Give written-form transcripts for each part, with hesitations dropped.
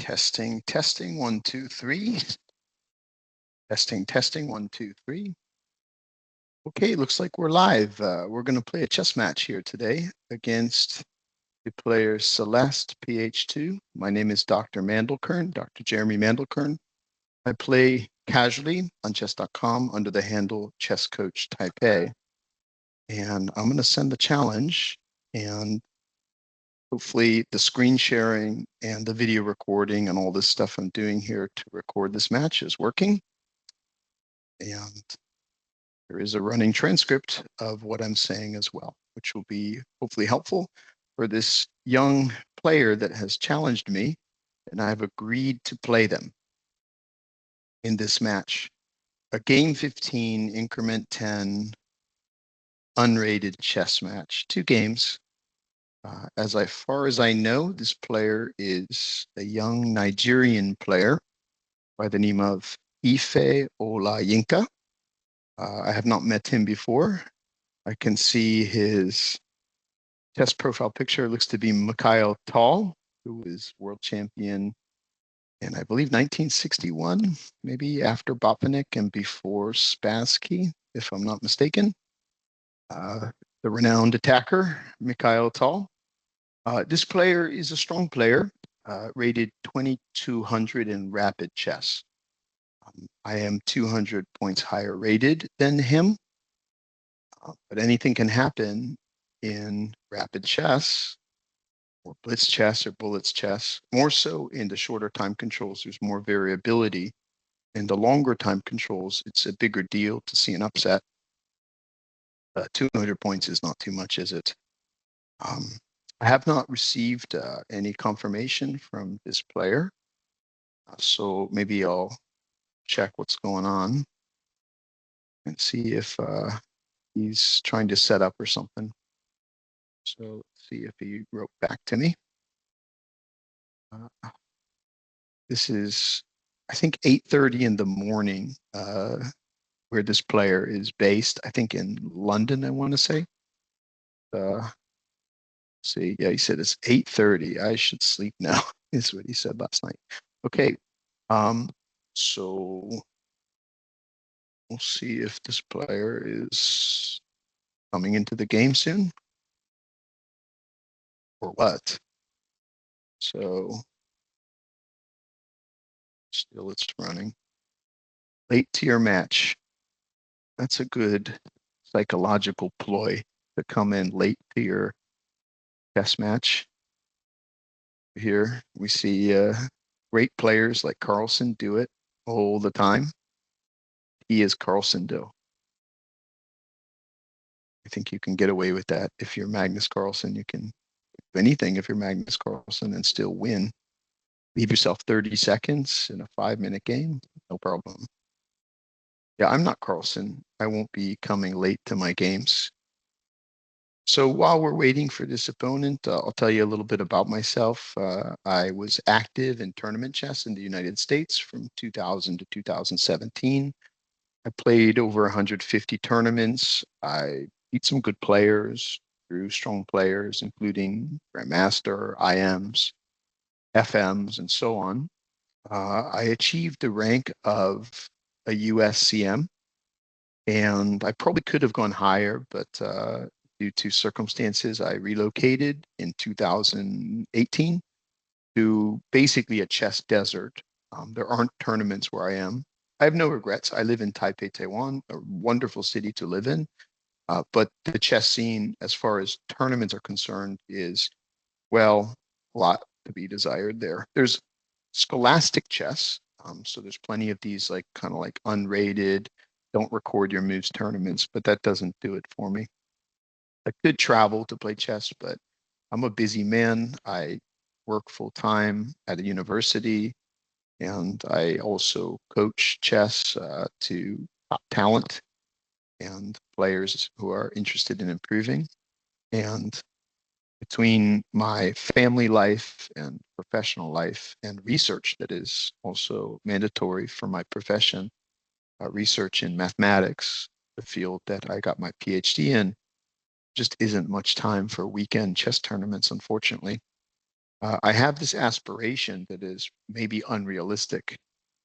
Testing, testing, 1, 2, 3. Testing, testing, 1, 2, 3. Okay, looks like we're live. We're going to play a chess match here today against the player Celeste, PH2. My name is Dr. Mandelkern, Dr. Jeremy Mandelkern. I play casually on chess.com under the handle Chess Coach Taipei. And I'm going to send the challenge, and hopefully the screen sharing and the video recording and all this stuff I'm doing here to record this match is working. And there is a running transcript of what I'm saying as well, which will be hopefully helpful for this young player that has challenged me, and I've agreed to play them in this match. A game 15, increment 10, unrated chess match, 2 games. As far as I know, this player is a young Nigerian player by the name of Ife Olayinka. I have not met him before. I can see his test profile picture looks to be Mikhail Tal, who is world champion in, I believe, 1961, maybe after Botvinnik and before Spassky, if I'm not mistaken. The renowned attacker, Mikhail Tal. This player is a strong player, rated 2200 in rapid chess. I am 200 points higher rated than him, but anything can happen in rapid chess or blitz chess or bullets chess. More so in the shorter time controls, there's more variability. In the longer time controls, it's a bigger deal to see an upset. 200 points is not too much, is it? I have not received any confirmation from this player, so maybe I'll check what's going on and see if he's trying to set up or something. So let's see if he wrote back to me. This is, I think, 8:30 in the morning where this player is based. I think in London, I want to say. See, yeah, he said it's 8:30. I should sleep now, is what he said last night. Okay, so we'll see if this player is coming into the game soon or what. So still it's running. Late to your match. That's a good psychological ploy to come in late to your chess match. Here we see great players like Carlsen do it all the time. He is Carlsen though. I think you can get away with that. If you're Magnus Carlsen, you can do anything if you're Magnus Carlsen and still win. Leave yourself 30 seconds in a 5-minute game, no problem. Yeah, I'm not Carlsen. I won't be coming late to my games. So while we're waiting for this opponent, I'll tell you a little bit about myself. I was active in tournament chess in the United States from 2000 to 2017. I played over 150 tournaments. I beat some good players, through strong players, including Grandmaster, IMs, FMs, and so on. I achieved the rank of a USCM, and I probably could have gone higher, but due to circumstances, I relocated in 2018 to basically a chess desert. There aren't tournaments where I am. I have no regrets. I live in Taipei, Taiwan, a wonderful city to live in. But the chess scene, as far as tournaments are concerned, is, well, a lot to be desired there. There's scholastic chess. So there's plenty of these like kind of like unrated, don't record your moves tournaments, but that doesn't do it for me. I could travel to play chess, but I'm a busy man. I work full time at a university, and I also coach chess to top talent and players who are interested in improving. And between my family life and professional life and research that is also mandatory for my profession, research in mathematics, the field that I got my PhD in, just isn't much time for weekend chess tournaments, unfortunately. I have this aspiration that is maybe unrealistic,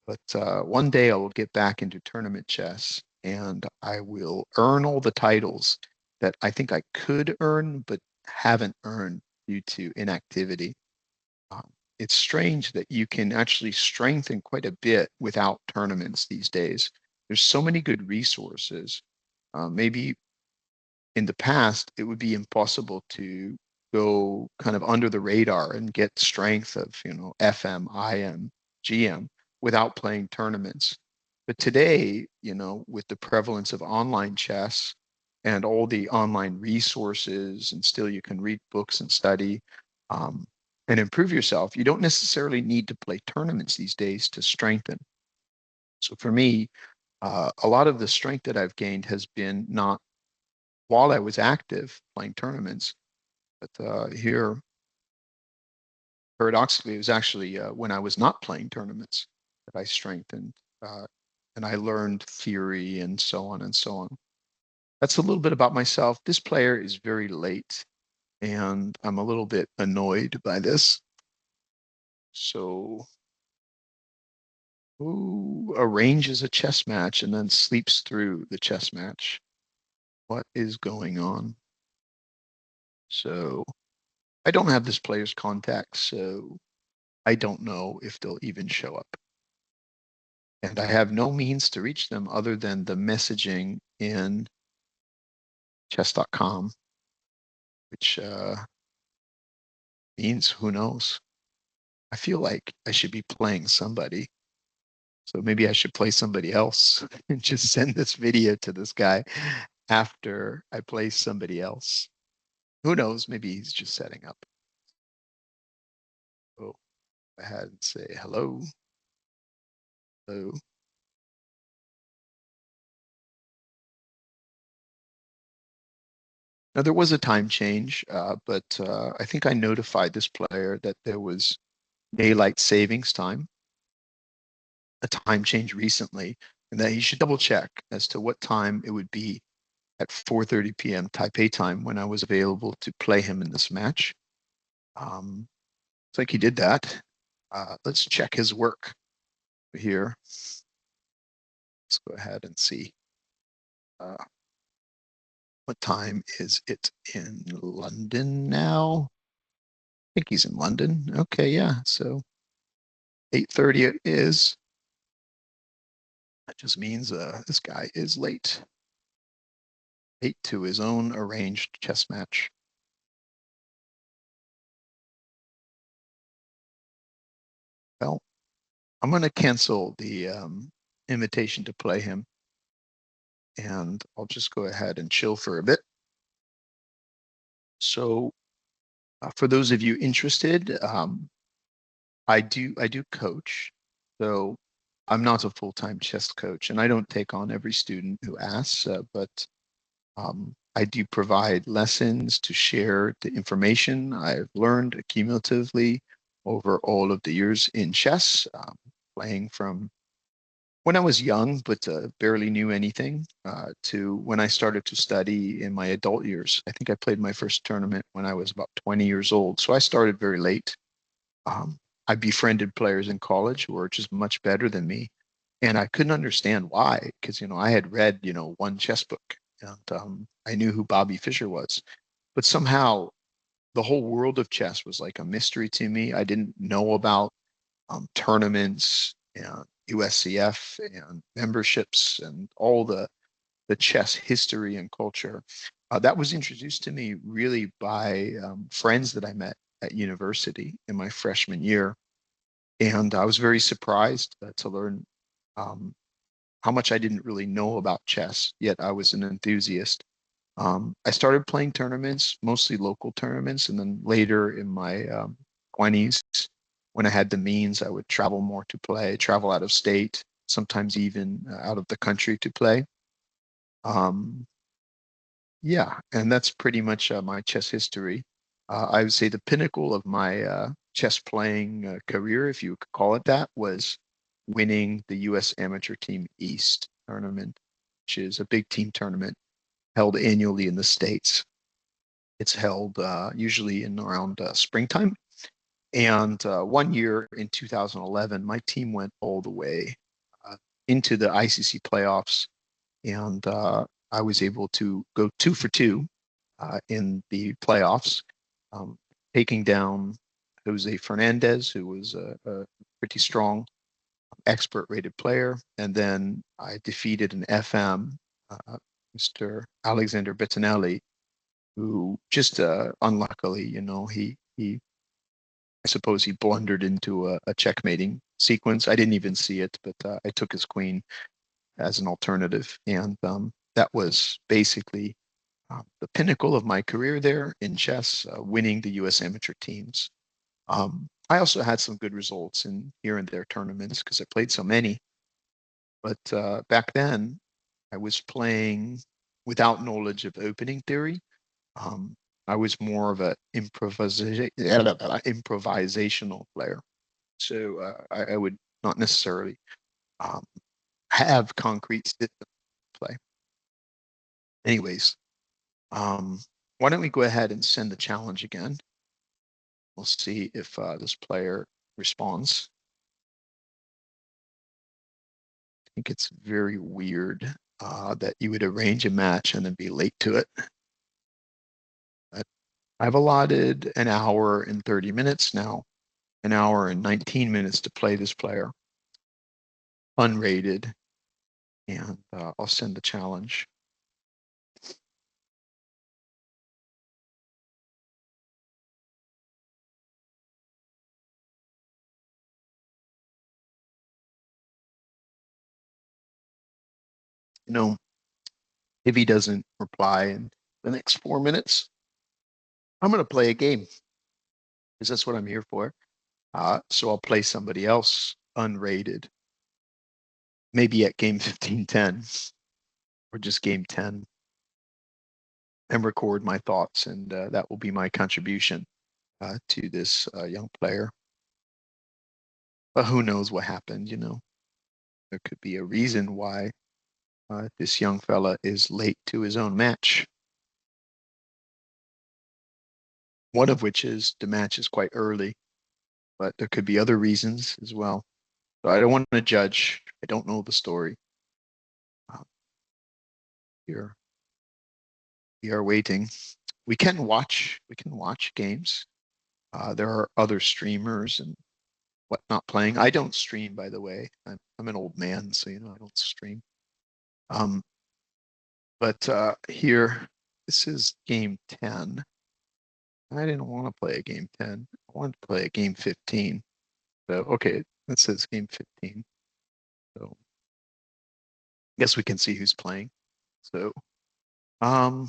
but one day I will get back into tournament chess and I will earn all the titles that I think I could earn but haven't earned due to inactivity. Um, it's strange that you can actually strengthen quite a bit without tournaments these days. There's so many good resources. Maybe in the past, it would be impossible to go kind of under the radar and get strength of, FM, IM, GM without playing tournaments. But today, with the prevalence of online chess and all the online resources, and still you can read books and study um, and improve yourself, you don't necessarily need to play tournaments these days to strengthen. So for me, a lot of the strength that I've gained has been not while I was active playing tournaments. But here, paradoxically, it was actually when I was not playing tournaments that I strengthened uh, and I learned theory and so on and so on. That's a little bit about myself. This player is very late, and I'm a little bit annoyed by this. So, who arranges a chess match and then sleeps through the chess match? What is going on? So, I don't have this player's contact, so I don't know if they'll even show up. And I have no means to reach them other than the messaging in chess.com, which means who knows. I feel like I should be playing somebody. So maybe I should play somebody else and just send this video to this guy after I play somebody else. Who knows? Maybe he's just setting up. Oh, go ahead and say hello. Hello. Now, there was a time change, but I think I notified this player that there was daylight savings time, a time change recently, and that he should double check as to what time it would be at 4:30 p.m. Taipei time when I was available to play him in this match. It's like he did that. Let's check his work here. Let's go ahead and see. What time is it in London now? I think he's in London. Okay, yeah. So 8:30 it is. That just means this guy is late. 8 to his own arranged chess match. Well, I'm going to cancel the invitation to play him, and I'll just go ahead and chill for a bit. So, for those of you interested, I do coach. So I'm not a full-time chess coach, and I don't take on every student who asks, but I do provide lessons to share the information I've learned cumulatively over all of the years in chess, playing from when I was young, but barely knew anything, to when I started to study in my adult years. I think I played my first tournament when I was about 20 years old. So I started very late. Um, I befriended players in college who were just much better than me. And I couldn't understand why, because, I had read, one chess book and I knew who Bobby Fischer was. But somehow the whole world of chess was like a mystery to me. I didn't know about tournaments and USCF and memberships and all the chess history and culture. That was introduced to me really by friends that I met at university in my freshman year. And I was very surprised to learn um, how much I didn't really know about chess, yet I was an enthusiast. I started playing tournaments, mostly local tournaments, and then later in my 20s, when I had the means, I would travel more to play, travel out of state, sometimes even out of the country to play. Um, yeah, and that's pretty much my chess history. I would say the pinnacle of my chess playing career, if you could call it that, was winning the U.S. Amateur Team East tournament, which is a big team tournament held annually in the States. It's held usually in around springtime, And 1 year in 2011, my team went all the way into the ICC playoffs, and I was able to go 2 for 2 in the playoffs, taking down Jose Fernandez, who was a pretty strong expert rated player. And then I defeated an FM, Mr. Alexander Bettinelli, who just unluckily, I suppose he blundered into a checkmating sequence. I didn't even see it, but I took his queen as an alternative. And that was basically the pinnacle of my career there in chess, winning the US amateur teams. I also had some good results in here and there tournaments because I played so many. But back then, I was playing without knowledge of opening theory. I was more of an improvisational player. So I would not necessarily um, have concrete system to play. Anyways, why don't we go ahead and send the challenge again? We'll see if this player responds. I think it's very weird that you would arrange a match and then be late to it. But I've allotted an hour and 30 minutes now, an hour and 19 minutes to play this player, unrated, and I'll send the challenge. If he doesn't reply in the next 4 minutes, I'm going to play a game because that's what I'm here for. So I'll play somebody else unrated, maybe at game 15-10 or just game 10, and record my thoughts, and that will be my contribution to this young player. But who knows what happened, There could be a reason why this young fella is late to his own match. One of which is the match is quite early, but there could be other reasons as well. So I don't want to judge. I don't know the story. Here we are waiting. We can watch games. There are other streamers and whatnot playing. I don't stream, by the way. I'm an old man, so I don't stream. But here, this is game 10. I didn't want to play a game 10. I wanted to play a game 15. So okay, that says game 15. So I guess we can see who's playing. So I'd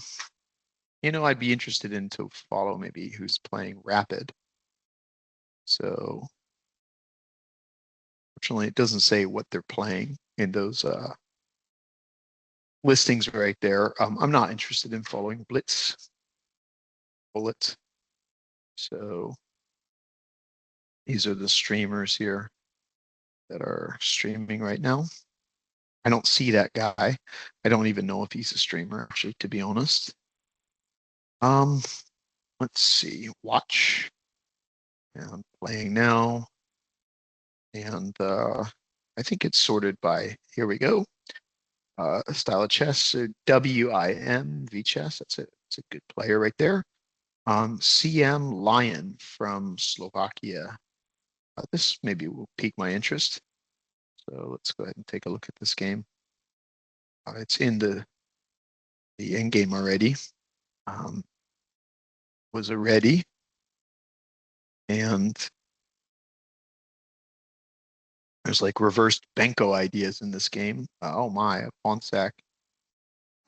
be interested in to follow maybe who's playing rapid. So fortunately, it doesn't say what they're playing in those listings right there. I'm not interested in following Blitz Bullet. So these are the streamers here that are streaming right now. I don't see that guy. I don't even know if he's a streamer, actually, to be honest. Let's see, watch. And I'm playing now. And I think it's sorted by, here we go. Style of chess, so WIM VChess. That's a good player right there. CM Lion from Slovakia. This maybe will pique my interest. So let's go ahead and take a look at this game. It's in the end game already. Was ready, and there's like reverse Benko ideas in this game. Oh my, a pawn sack.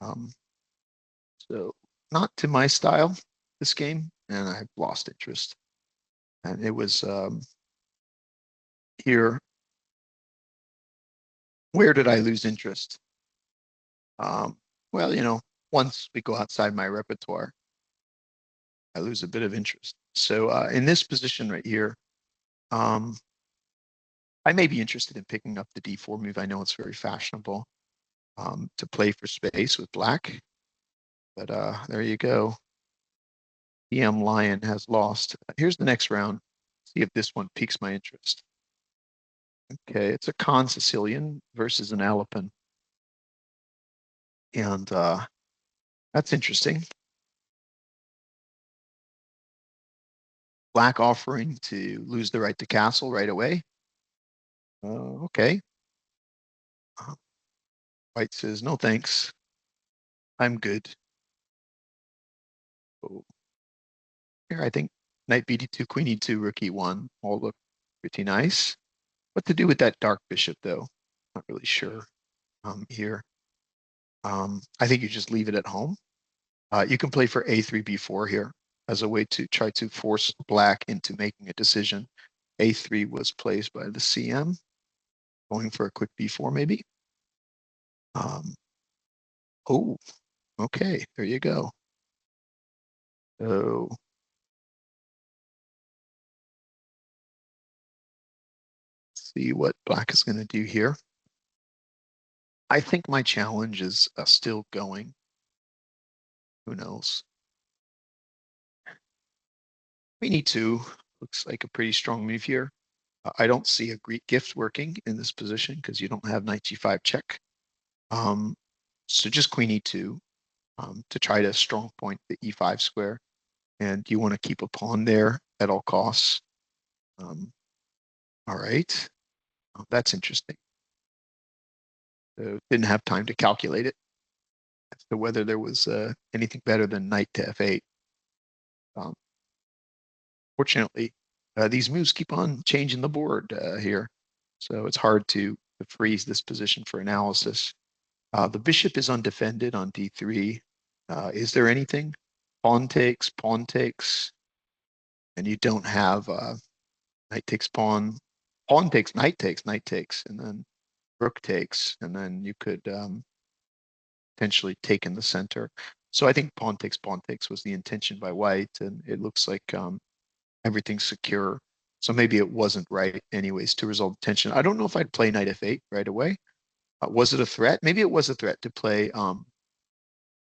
So not to my style, this game, and I've lost interest. And it was here. Where did I lose interest? Well, once we go outside my repertoire, I lose a bit of interest. So in this position right here, I may be interested in picking up the d4 move. I know it's very fashionable to play for space with black, but there you go. PM Lion has lost. Here's the next round. See if this one piques my interest. Okay, it's a Con Sicilian versus an Alapin. And that's interesting. Black offering to lose the right to castle right away. Okay. White says, no thanks. I'm good. Oh. Here, I think knight bd2, queen e2, rook e1 all look pretty nice. What to do with that dark bishop, though? Not really sure here. I think you just leave it at home. You can play for a3, b4 here as a way to try to force black into making a decision. a3 was placed by the CM, going for a quick b4 maybe. Oh, okay, there you go. So see what black is going to do here. I think my challenge is still going. Who knows? We need to. Looks like a pretty strong move here. I don't see a Greek gift working in this position because you don't have knight g5 check. So just queen e2 to try to strong point the e5 square. And you want to keep a pawn there at all costs. All right. Oh, that's interesting. So didn't have time to calculate it as to whether there was anything better than knight to f8. Fortunately, these moves keep on changing the board here. So it's hard to freeze this position for analysis. The bishop is undefended on d3. Is there anything? Pawn takes, and you don't have knight takes pawn takes, knight takes, and then rook takes, and then you could potentially take in the center. So I think pawn takes was the intention by white, and it looks like everything's secure. So maybe it wasn't right anyways to resolve tension. I don't know if I'd play knight f8 right away. Was it a threat? Maybe it was a threat to play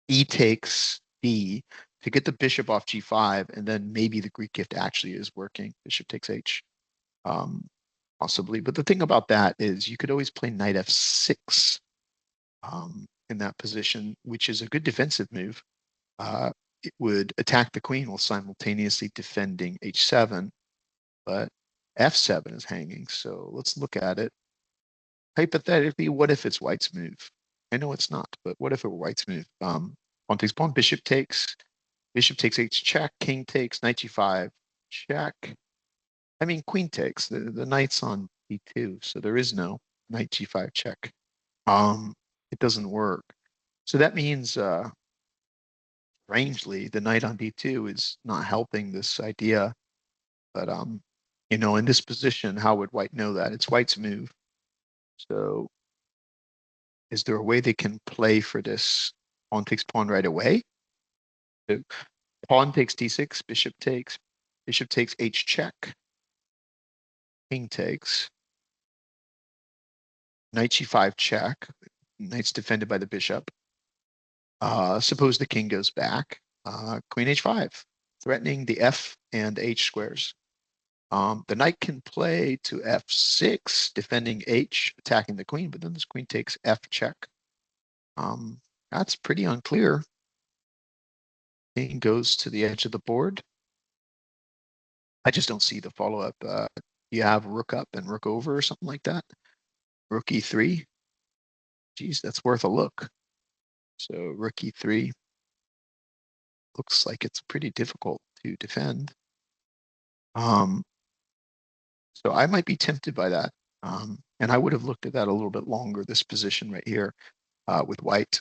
e takes d to get the bishop off g5, and then maybe the Greek gift actually is working. Bishop takes h, possibly. But the thing about that is you could always play knight f6 in that position, which is a good defensive move. It would attack the queen while simultaneously defending h7, but f7 is hanging. So let's look at it. Hypothetically, what if it's white's move? I know it's not, but what if it were white's move? Pawn takes pawn, bishop takes h check, king takes, knight g5 check. I mean, queen takes. The knight's on d2, so there is no knight g5 check. It doesn't work. So that means, strangely, the knight on d2 is not helping this idea. But in this position, how would white know that? It's white's move. So is there a way they can play for this pawn takes pawn right away? So pawn takes d6, bishop takes h check, king takes, knight g5 check, knight's defended by the bishop. Suppose the king goes back, queen h5, threatening the f and h squares. The knight can play to f6, defending h, attacking the queen, but then this queen takes f check. That's pretty unclear. King goes to the edge of the board. I just don't see the follow-up. You have rook up and rook over or something like that. Rook e3. Geez, that's worth a look. So rook e3 looks like it's pretty difficult to defend. So I might be tempted by that. And I would have looked at that a little bit longer, this position right here with white.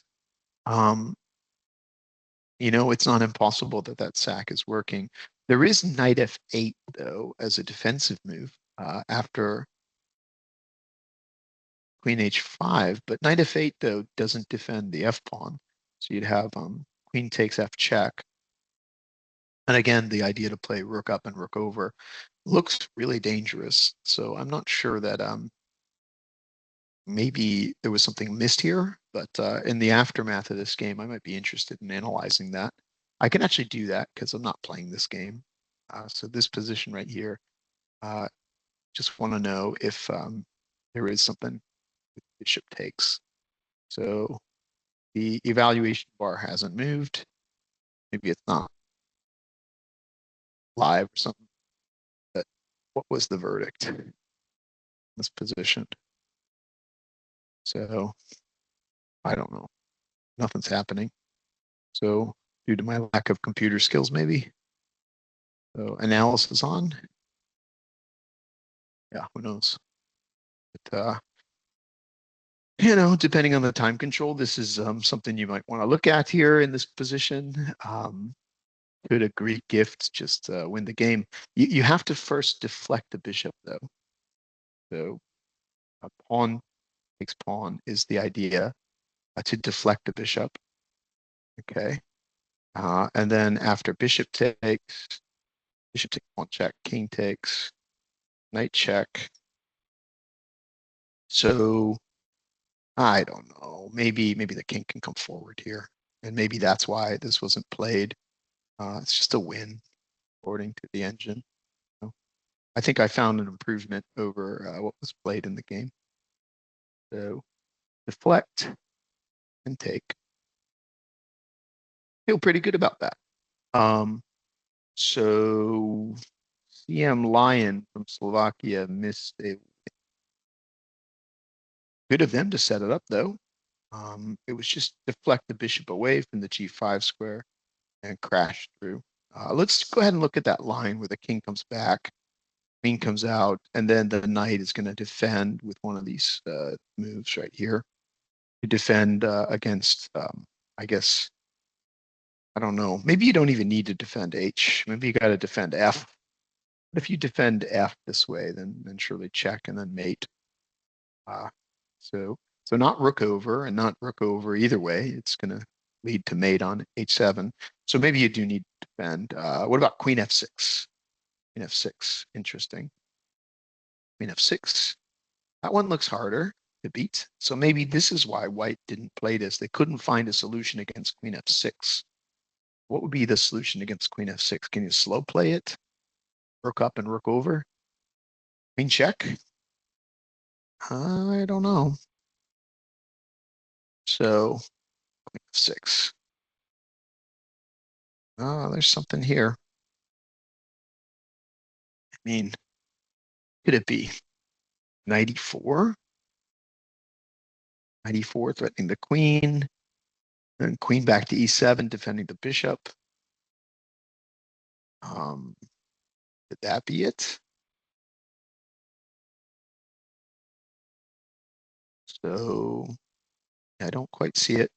It's not impossible that sack is working. There is knight f8, though, as a defensive move after queen h5. But knight f8, though, doesn't defend the f-pawn. So you'd have queen takes f check. And again, the idea to play rook up and rook over looks really dangerous. So I'm not sure that maybe there was something missed here. But in the aftermath of this game, I might be interested in analyzing that. I can actually do that because I'm not playing this game. So this position right here, Just want to know if there is something with bishop takes. So the evaluation bar hasn't moved. Maybe it's not live or something. But what was the verdict in this position? So I don't know. Nothing's happening. So due to my lack of computer skills, maybe. So analysis on. Yeah, who knows? But depending on the time control, this is something you might want to look at here in this position. Could a Greek gift just win the game? You have to first deflect the bishop, though. So a pawn takes pawn is the idea to deflect the bishop. Okay. And then after bishop takes pawn check, king takes, knight check. So I don't know. Maybe the king can come forward here, and maybe that's why this wasn't played. It's just a win, according to the engine. So I think I found an improvement over what was played in the game. So deflect and take. Feel pretty good about that. So CM Lion from Slovakia missed a good of them to set it up though. It was just deflect the bishop away from the G5 square and crash through. Let's go ahead and look at that line where the king comes back, queen comes out, and then the knight is going to defend with one of these moves right here to defend against, I guess, I don't know. Maybe you don't even need to defend H. Maybe you got to defend F. But if you defend F this way, then surely check and then mate. So not rook over and not rook over either way. It's going to lead to mate on H7. So maybe you do need to defend. What about Queen F6? Queen F6, interesting. Queen F6. That one looks harder to beat. So maybe this is why White didn't play this. They couldn't find a solution against Queen F6. What would be the solution against Queen F6? Can you slow play it? Rook up and rook over? Queen check? I don't know. So Queen F6. Oh, there's something here. I mean, could it be 94? 94 threatening the queen, and queen back to E7 defending the bishop. Could that be it? So I don't quite see it.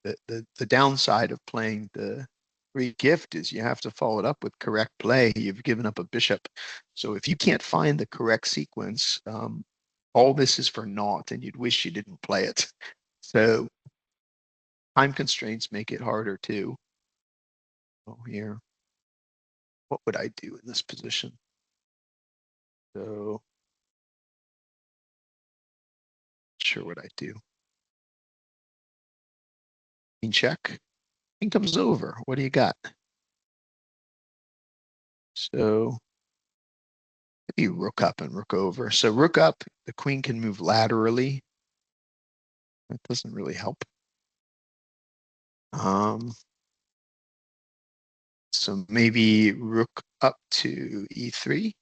The downside of playing the free gift is you have to follow it up with correct play. You've given up a bishop. So if you can't find the correct sequence, all this is for naught and you'd wish you didn't play it. So time constraints make it harder too. Oh, here. What would I do in this position? So sure what I do. Queen check. King comes over. What do you got? So maybe rook up and rook over. So rook up, the queen can move laterally. That doesn't really help. So maybe rook up to E3,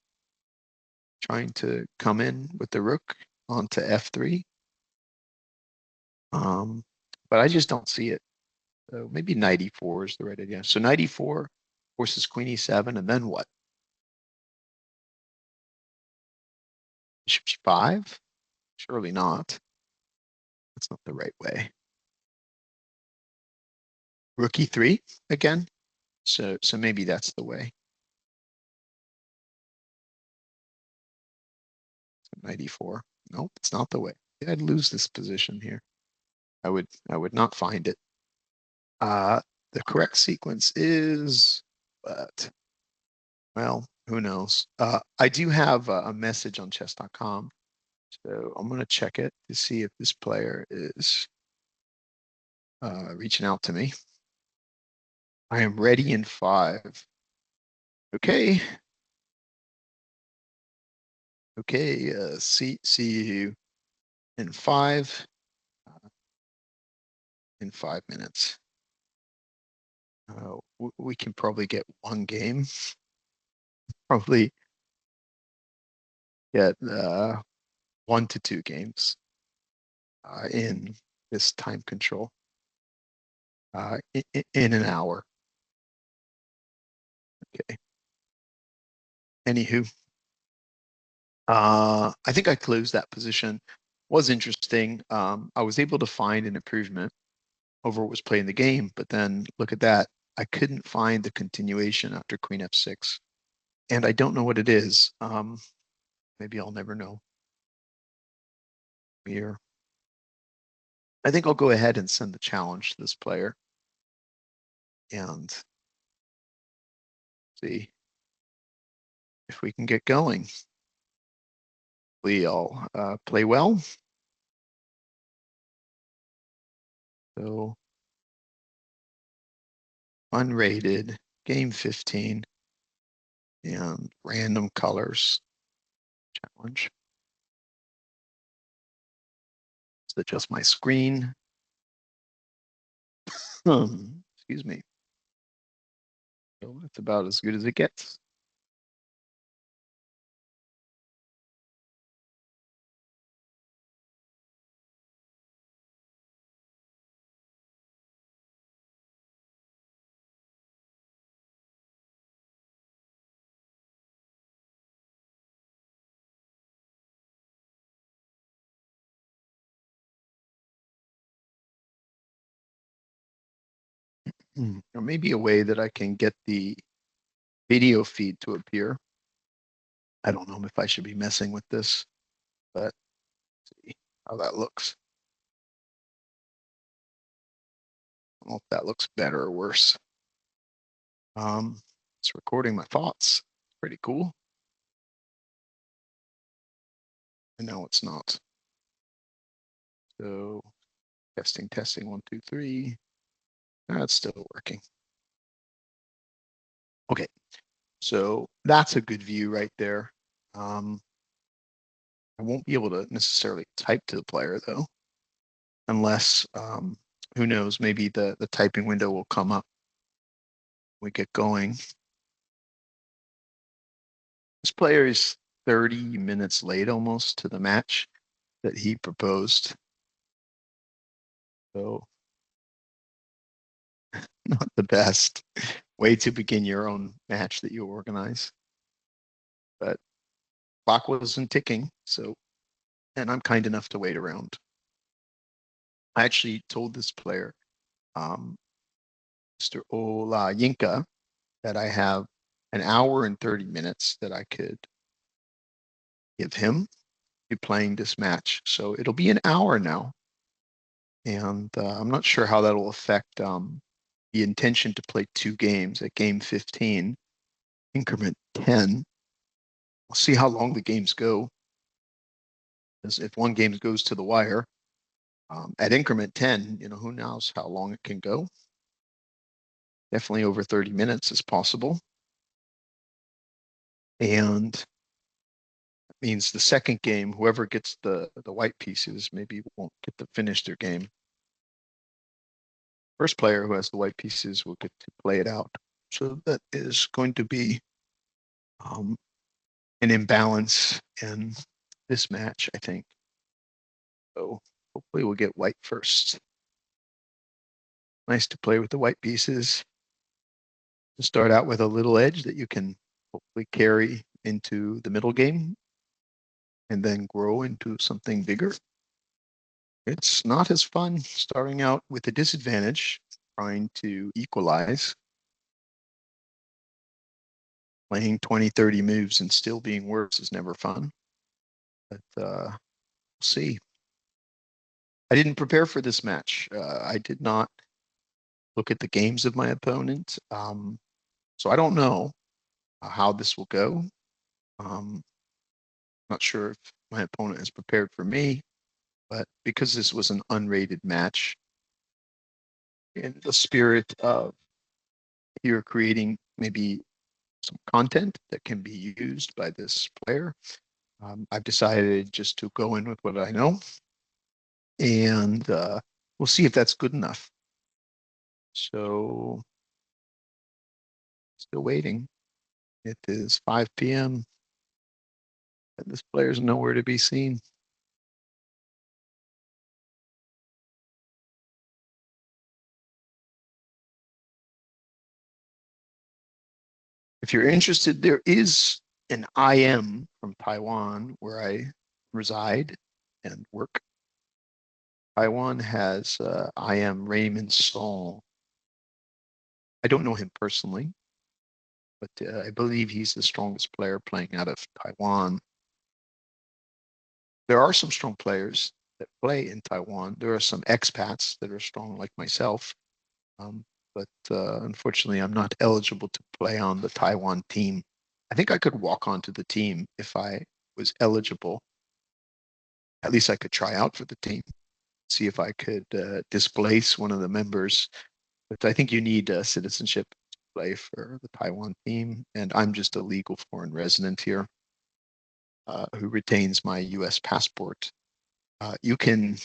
trying to come in with the rook onto F3. But I just don't see it. So maybe knight E4 is the right idea. So knight E4 forces queen E7, and then what? Bishop G5? Surely not. That's not the right way. Rook E3 again. So maybe that's the way. Knight E4. Nope, it's not the way. I'd lose this position here. I would not find it. The correct sequence is, but well, who knows? I do have a message on chess.com, so I'm going to check it to see if this player is reaching out to me. I am ready in 5. Okay. Okay, see you in 5 minutes. We can probably get one game. Probably get 1 to 2 games in this time control in an hour. Okay. Anywho, I think I closed that position. Was interesting. I was able to find an improvement over what was playing the game, but then look at that. I couldn't find the continuation after Queen F6. And I don't know what it is. Maybe I'll never know. Here. I think I'll go ahead and send the challenge to this player and see if we can get going. I'll play well. So unrated, game 15, and random colors challenge. Let's adjust my screen. Excuse me. So it's about as good as it gets. Or maybe a way that I can get the video feed to appear. I don't know if I should be messing with this, but see how that looks. I don't know if that looks better or worse. It's recording my thoughts. Pretty cool. And no, it's not. So testing, 1, 2, 3. That's still working. Okay, so that's a good view right there. I won't be able to necessarily type to the player though, unless who knows, maybe the typing window will come up when we get going. This player is 30 minutes late almost to the match that he proposed. So not the best way to begin your own match that you organize. But clock wasn't ticking, so, and I'm kind enough to wait around. I actually told this player, Mr. Ola Yinka, that I have an hour and 30 minutes that I could give him to playing this match. So it'll be an hour now. And I'm not sure how that'll affect the intention to play 2 games at game 15, increment 10. We'll see how long the games go. As if one game goes to the wire, at increment 10, who knows how long it can go. Definitely over 30 minutes is possible. And that means the second game, whoever gets the white pieces maybe won't get to finish their game. First player who has the white pieces will get to play it out. So that is going to be an imbalance in this match, I think. So hopefully we'll get white first. Nice to play with the white pieces. To start out with a little edge that you can hopefully carry into the middle game and then grow into something bigger. It's not as fun starting out with a disadvantage, trying to equalize. Playing 20, 30 moves and still being worse is never fun. But we'll see. I didn't prepare for this match. I did not look at the games of my opponent. So I don't know how this will go. Not sure if my opponent is prepared for me, but because this was an unrated match, in the spirit of here creating maybe some content that can be used by this player. I've decided just to go in with what I know, and we'll see if that's good enough. So, still waiting. It is 5 p.m. and this player's nowhere to be seen. If you're interested, there is an IM from Taiwan where I reside and work. Taiwan has IM Raymond Song. I don't know him personally, but I believe he's the strongest player playing out of Taiwan. There are some strong players that play in Taiwan. There are some expats that are strong like myself. But unfortunately, I'm not eligible to play on the Taiwan team. I think I could walk onto the team if I was eligible. At least I could try out for the team, see if I could displace one of the members. But I think you need citizenship to play for the Taiwan team. And I'm just a legal foreign resident here who retains my US passport. You can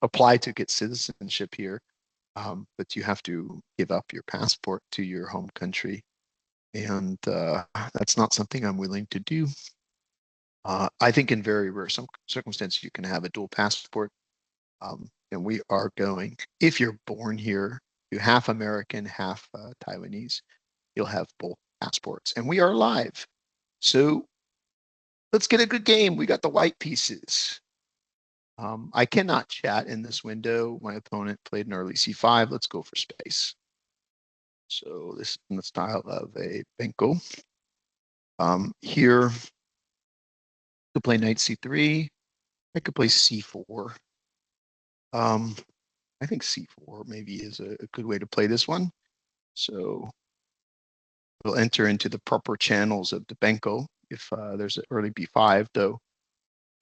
apply to get citizenship here, but you have to give up your passport to your home country. And that's not something I'm willing to do. I think in very rare circumstances, you can have a dual passport. And we are going, if you're born here, you're half American, half Taiwanese, you'll have both passports. And we are live. So let's get a good game. We got the white pieces. I cannot chat in this window. My opponent played an early c5. Let's go for space. So this is in the style of a Benko. Here, to play knight c3. I could play c4. I think c4 maybe is a good way to play this one. So we'll enter into the proper channels of the Benko if there's an early b5, though.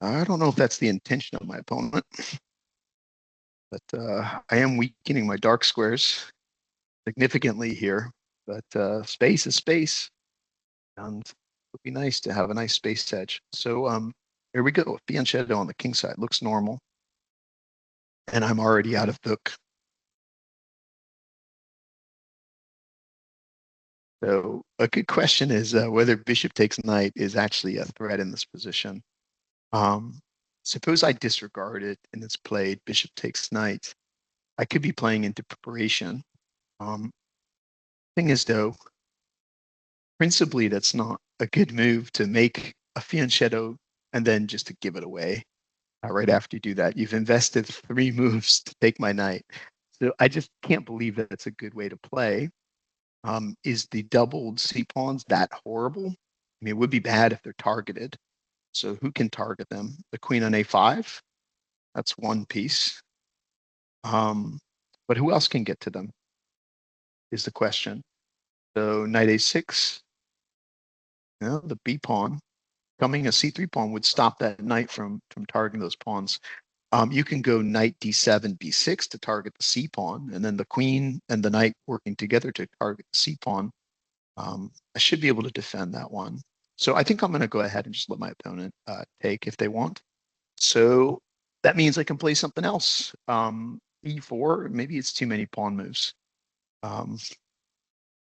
I don't know if that's the intention of my opponent, but I am weakening my dark squares significantly here. But space is space, and it would be nice to have a nice space edge. So here we go. Fianchetto on the king side looks normal, and I'm already out of book. So a good question is whether bishop takes knight is actually a threat in this position. Suppose I disregard it and it's played bishop takes knight. I could be playing into preparation. Thing is, though, principally that's not a good move to make a fianchetto and then just to give it away. Right after you do that, you've invested 3 moves to take my knight. So I just can't believe that it's a good way to play. Is the doubled c pawns that horrible? I mean, it would be bad if they're targeted. So who can target them? The queen on a5. That's one piece. But who else can get to them is the question. So knight a6. The b pawn. Coming a c3 pawn would stop that knight from targeting those pawns. You can go knight d7, b6 to target the c pawn, and then the queen and the knight working together to target the c pawn. I should be able to defend that one. So I think I'm going to go ahead and just let my opponent take if they want. So that means I can play something else. E4, maybe it's too many pawn moves. But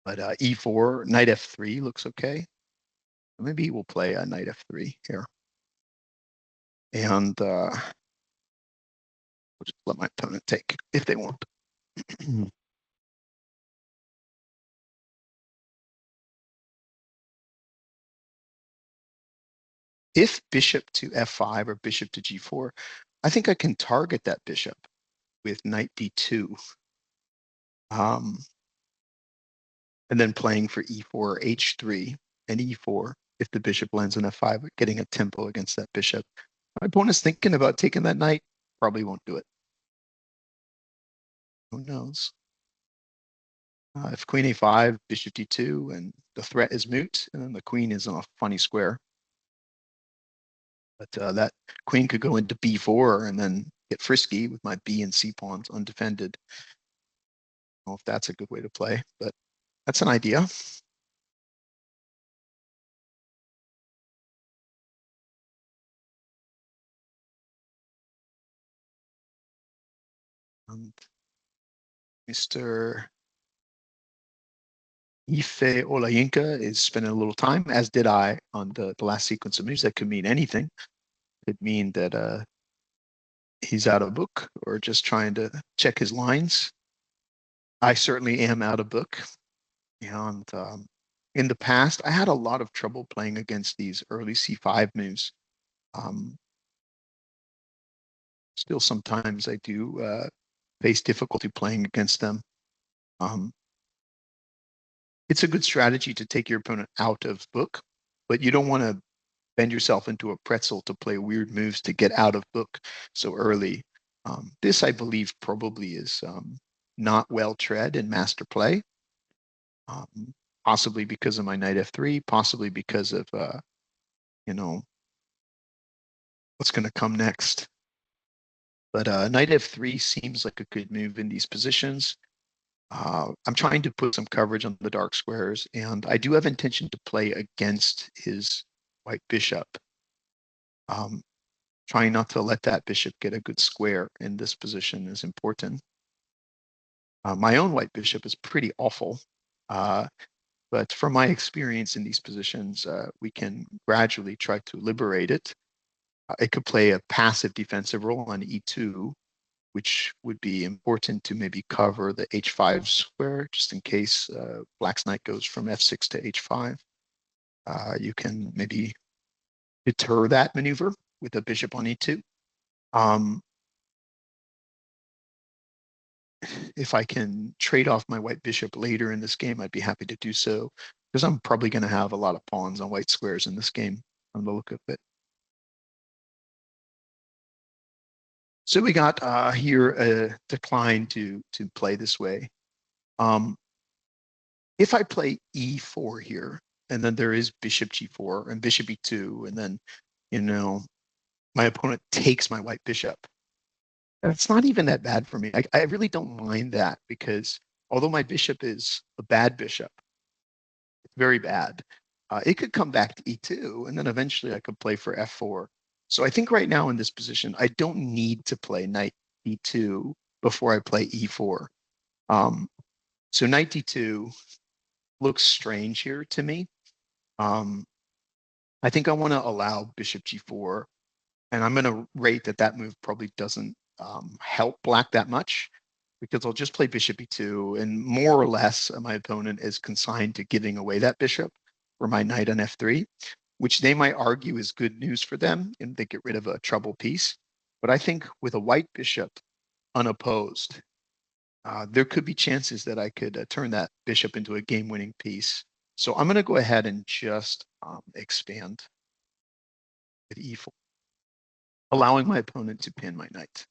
E4, knight F3 looks okay. Maybe we'll play a knight F3 here. And we'll just let my opponent take if they want. If bishop to F5 or bishop to G4, I think I can target that bishop with knight D2. And then playing for E4 or H3 and E4 if the bishop lands on F5, getting a tempo against that bishop. My opponent's thinking about taking that knight, probably won't do it. Who knows? If queen a5, bishop d2, and the threat is moot, and then the queen is on a funny square. But that queen could go into b4 and then get frisky with my b and c pawns undefended. I don't know if that's a good way to play, but That's an idea. And Mr. Ife Olayinka is spending a little time, as did I, on the last sequence of moves. That could mean anything. It could mean that he's out of book or just trying to check his lines. I certainly am out of book. And in the past, I had a lot of trouble playing against these early C5 moves. Still, sometimes I do face difficulty playing against them. It's a good strategy to take your opponent out of book, but you don't want to bend yourself into a pretzel to play weird moves to get out of book so early. This, I believe, probably is not well tread in master play. Possibly because of my knight f3, possibly because of you know, what's going to come next. But knight f3 seems like a good move in these positions. I'm trying to put some coverage on the dark squares, and I do have intention to play against his white bishop. Trying not to let that bishop get a good square in this position is important. My own white bishop is pretty awful, but from my experience in these positions, we can gradually try to liberate it. It could play a passive defensive role on e2, which would be important to maybe cover the h5 square, just in case Black's knight goes from f6 to h5. You can maybe deter that maneuver with a bishop on e2. If I can trade off my white bishop later in this game, I'd be happy to do so, because I'm probably going to have a lot of pawns on white squares in this game from the look of it. So we got here a decline to play this way. If I play e4 here, and then there is bishop g4 and bishop e2, and then, my opponent takes my white bishop, it's not even that bad for me. I really don't mind that, because although my bishop is a bad bishop, it's very bad, it could come back to e2, and then eventually I could play for f4. So I think right now in this position, I don't need to play knight e2 before I play e4. So knight d2 looks strange here to me. I think I want to allow bishop g4, and I'm going to rate that move probably doesn't help Black that much, because I'll just play bishop e2, and more or less my opponent is consigned to giving away that bishop for my knight on f3, which they might argue is good news for them, and they get rid of a trouble piece. But I think with a white bishop unopposed, there could be chances that I could turn that bishop into a game-winning piece. So I'm going to go ahead and just expand with e4, allowing my opponent to pin my knight.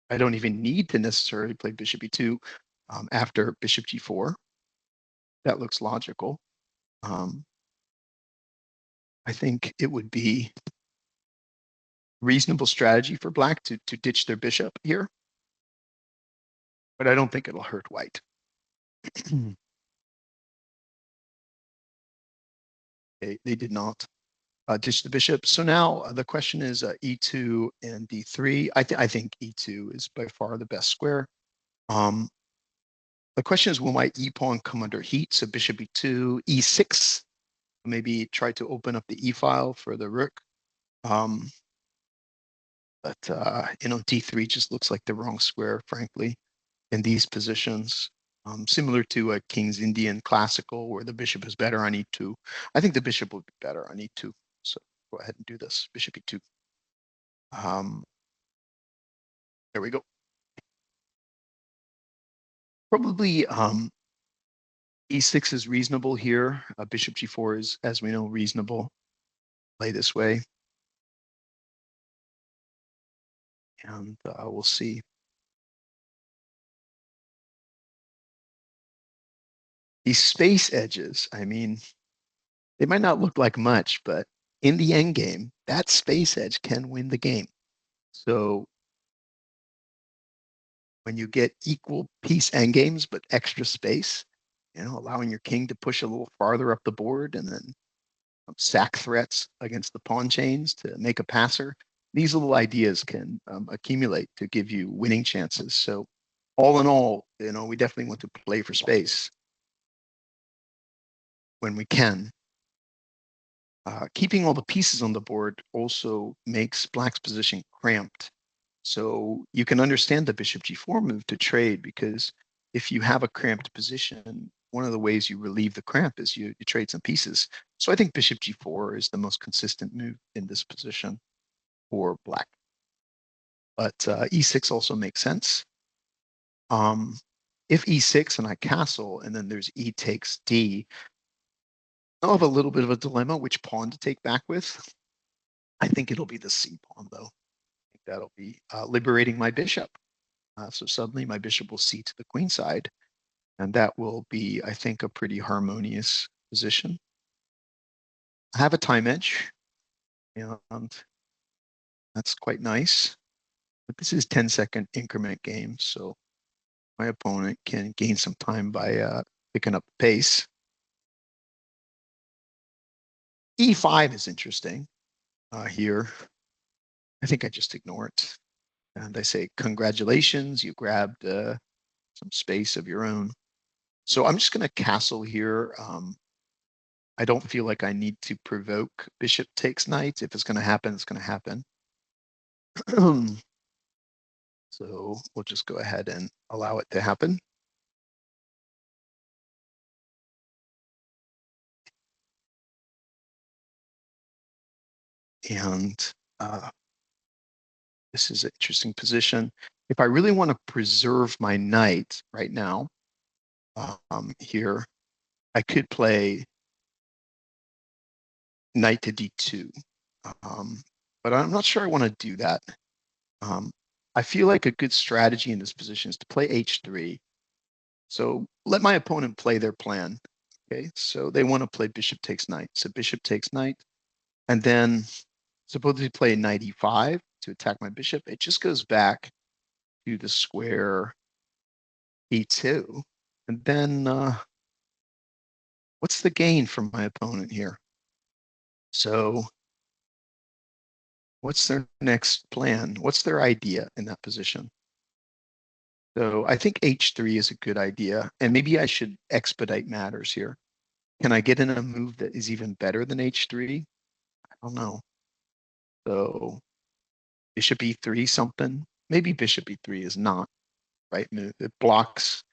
I don't even need to necessarily play bishop e2 after bishop g4. That looks logical. I think it would be reasonable strategy for Black to ditch their bishop here, but I don't think it'll hurt white. They did not ditch the bishop. So now the question is e2 and d3. I think e2 is by far the best square. The question is, will my e pawn come under heat? So bishop e2, e6. Maybe try to open up the e file for the rook. But d3 just looks like the wrong square, frankly, in these positions. Similar to a King's Indian classical, where the bishop is better on e2. I think the bishop would be better on e2. So go ahead and do this, bishop e2. There we go. Probably e6 is reasonable here. Bishop g4 is, as we know, reasonable. Play this way. And we'll see. These space edges, I mean, they might not look like much, but in the end game, that space edge can win the game. So when you get equal piece endgames but extra space, allowing your king to push a little farther up the board and then sack threats against the pawn chains to make a passer. These little ideas can accumulate to give you winning chances. So all in all, we definitely want to play for space when we can. Keeping all the pieces on the board also makes black's position cramped. So you can understand the bishop g4 move to trade, because if you have a cramped position, one of the ways you relieve the cramp is you trade some pieces. So I think bishop g4 is the most consistent move in this position for black. But e6 also makes sense. If e6 and I castle, and then there's e takes d, I'll have a little bit of a dilemma which pawn to take back with. I think it'll be the c pawn, though. I think that'll be liberating my bishop. So suddenly my bishop will see to the queen side, and that will be, I think, a pretty harmonious position. I have a time edge, and that's quite nice. But this is 10-second increment game, so my opponent can gain some time by picking up the pace. E5 is interesting here. I think I just ignore it. And I say, congratulations, you grabbed some space of your own. So I'm just going to castle here. I don't feel like I need to provoke bishop takes knight. If it's going to happen, it's going to happen. So we'll just go ahead and allow it to happen. And this is an interesting position. If I really want to preserve my knight right now, here, I could play knight to d2. But I'm not sure I want to do that. I feel like a good strategy in this position is to play h3. So let my opponent play their plan. Okay, so they want to play bishop takes knight. So bishop takes knight. And then suppose they play knight e5 to attack my bishop. It just goes back to the square e2. And then what's the gain from my opponent here? So what's their next plan? What's their idea in that position? So I think h3 is a good idea. And maybe I should expedite matters here. Can I get in a move that is even better than h3? I don't know. So bishop e3 something. Maybe bishop e3 is not right move. It blocks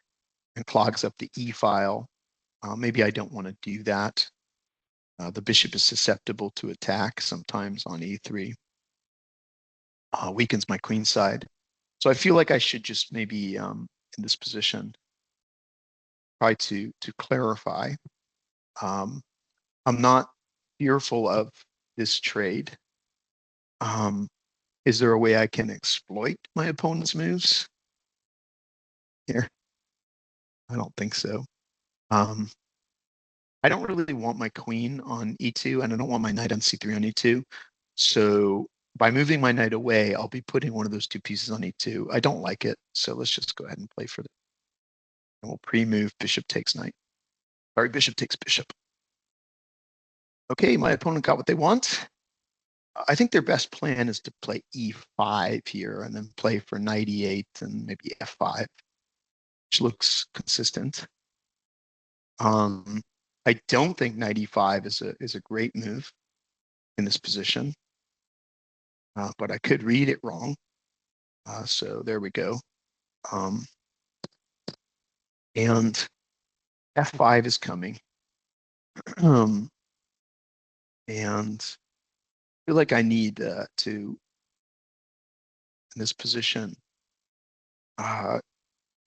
and clogs up the e file. Maybe I don't want to do that. The bishop is susceptible to attack sometimes on e3. Weakens my queen side. So I feel like I should just maybe in this position try to clarify. I'm not fearful of this trade. Is there a way I can exploit my opponent's moves here? I don't think so. I don't really want my queen on e2, and I don't want my knight on c3 on e2. So by moving my knight away, I'll be putting one of those two pieces on e2. I don't like it, so let's just go ahead and play for it. And we'll pre-move bishop takes knight. Sorry, bishop takes bishop. Okay, my opponent got what they want. I think their best plan is to play e5 here and then play for knight e8 and maybe f5, which looks consistent. I don't think knight e5 is a great move in this position, but I could read it wrong. So there we go. And f5 is coming. And I feel like I need to, in this position,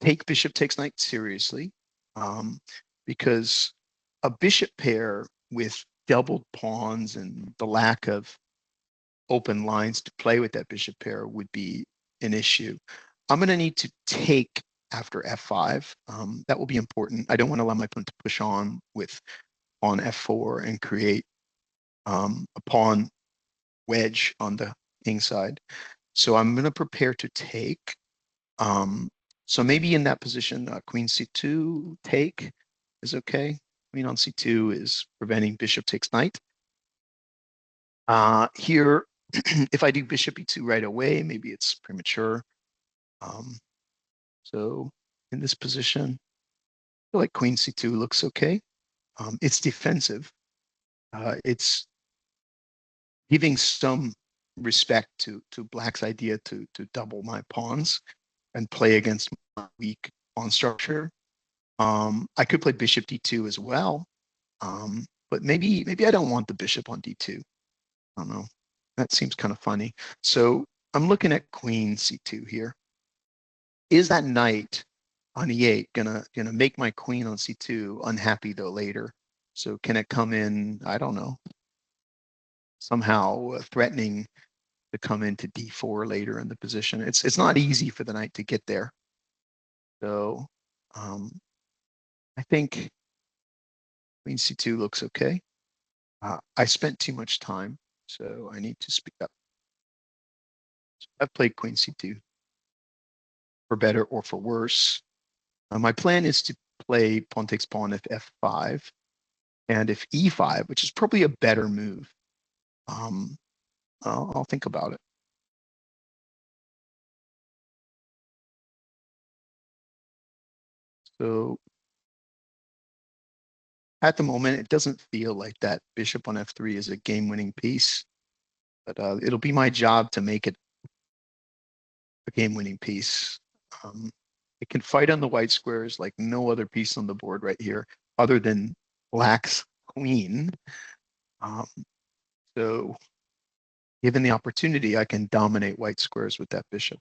take bishop takes knight seriously, because a bishop pair with doubled pawns and the lack of open lines to play with that bishop pair would be an issue. I'm going to need to take after f5. That will be important. I don't want to allow my opponent to push on with pawn f4 and create a pawn wedge on the king side. So I'm going to prepare to take. So maybe in that position, queen c2 take is okay. Queen on c2 is preventing bishop takes knight. Here, if I do bishop e2 right away, maybe it's premature. So in this position, I feel like queen c2 looks okay. It's defensive. It's giving some respect to Black's idea to double my pawns and play against my weak pawn structure. I could play bishop d2 as well, but maybe I don't want the bishop on d2. I don't know. That seems kind of funny. So I'm looking at queen c2 here. Is that knight on e8 gonna make my queen on c2 unhappy though later? So can it come in? I don't know. Somehow threatening to come into d4 later in the position. It's not easy for the knight to get there. So I think queen c2 looks okay. I spent too much time, so I need to speak up. So I've played queen c2 for better or for worse. My plan is to play pawn takes pawn if f5 and if e5, which is probably a better move. I'll think about it. So at the moment, it doesn't feel like that bishop on f3 is a game-winning piece, but it'll be my job to make it a game-winning piece. It can fight on the white squares like no other piece on the board right here, other than Black's queen. So given the opportunity, I can dominate white squares with that bishop.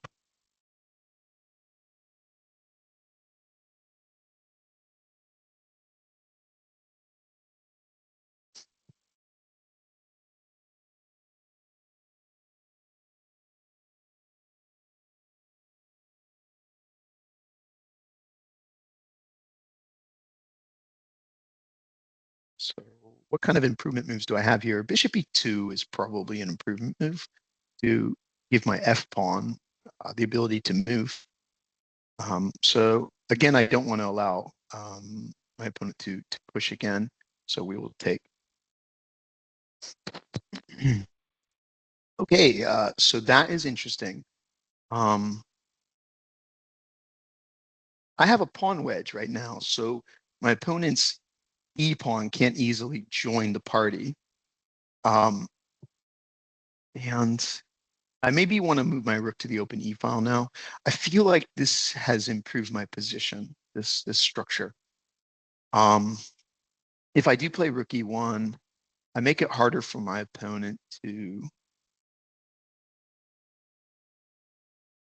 So what kind of improvement moves do I have here? Bishop e2 is probably an improvement move to give my f pawn the ability to move. So again, I don't want to allow my opponent to push again. So we will take. Okay, so that is interesting. I have a pawn wedge right now, so my opponent's e pawn can't easily join the party. And I maybe want to move my rook to the open e file now. I feel like this has improved my position, this structure. If I do play rook e1, I make it harder for my opponent to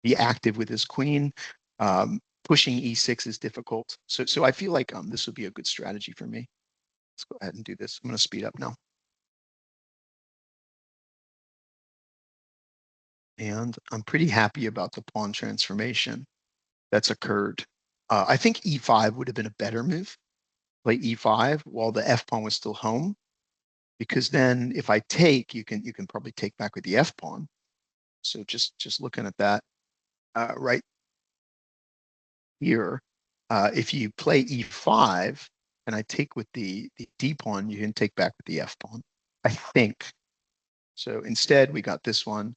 be active with his queen. Pushing e6 is difficult. So I feel like this would be a good strategy for me. Let's go ahead and do this. I'm going to speed up now. And I'm pretty happy about the pawn transformation that's occurred. I think e5 would have been a better move. Play e5 while the f pawn was still home, because then if I take, you can probably take back with the f pawn. So just looking at that right here, if you play e5 and I take with the d pawn, you can take back with the f pawn, I think. So instead, we got this one,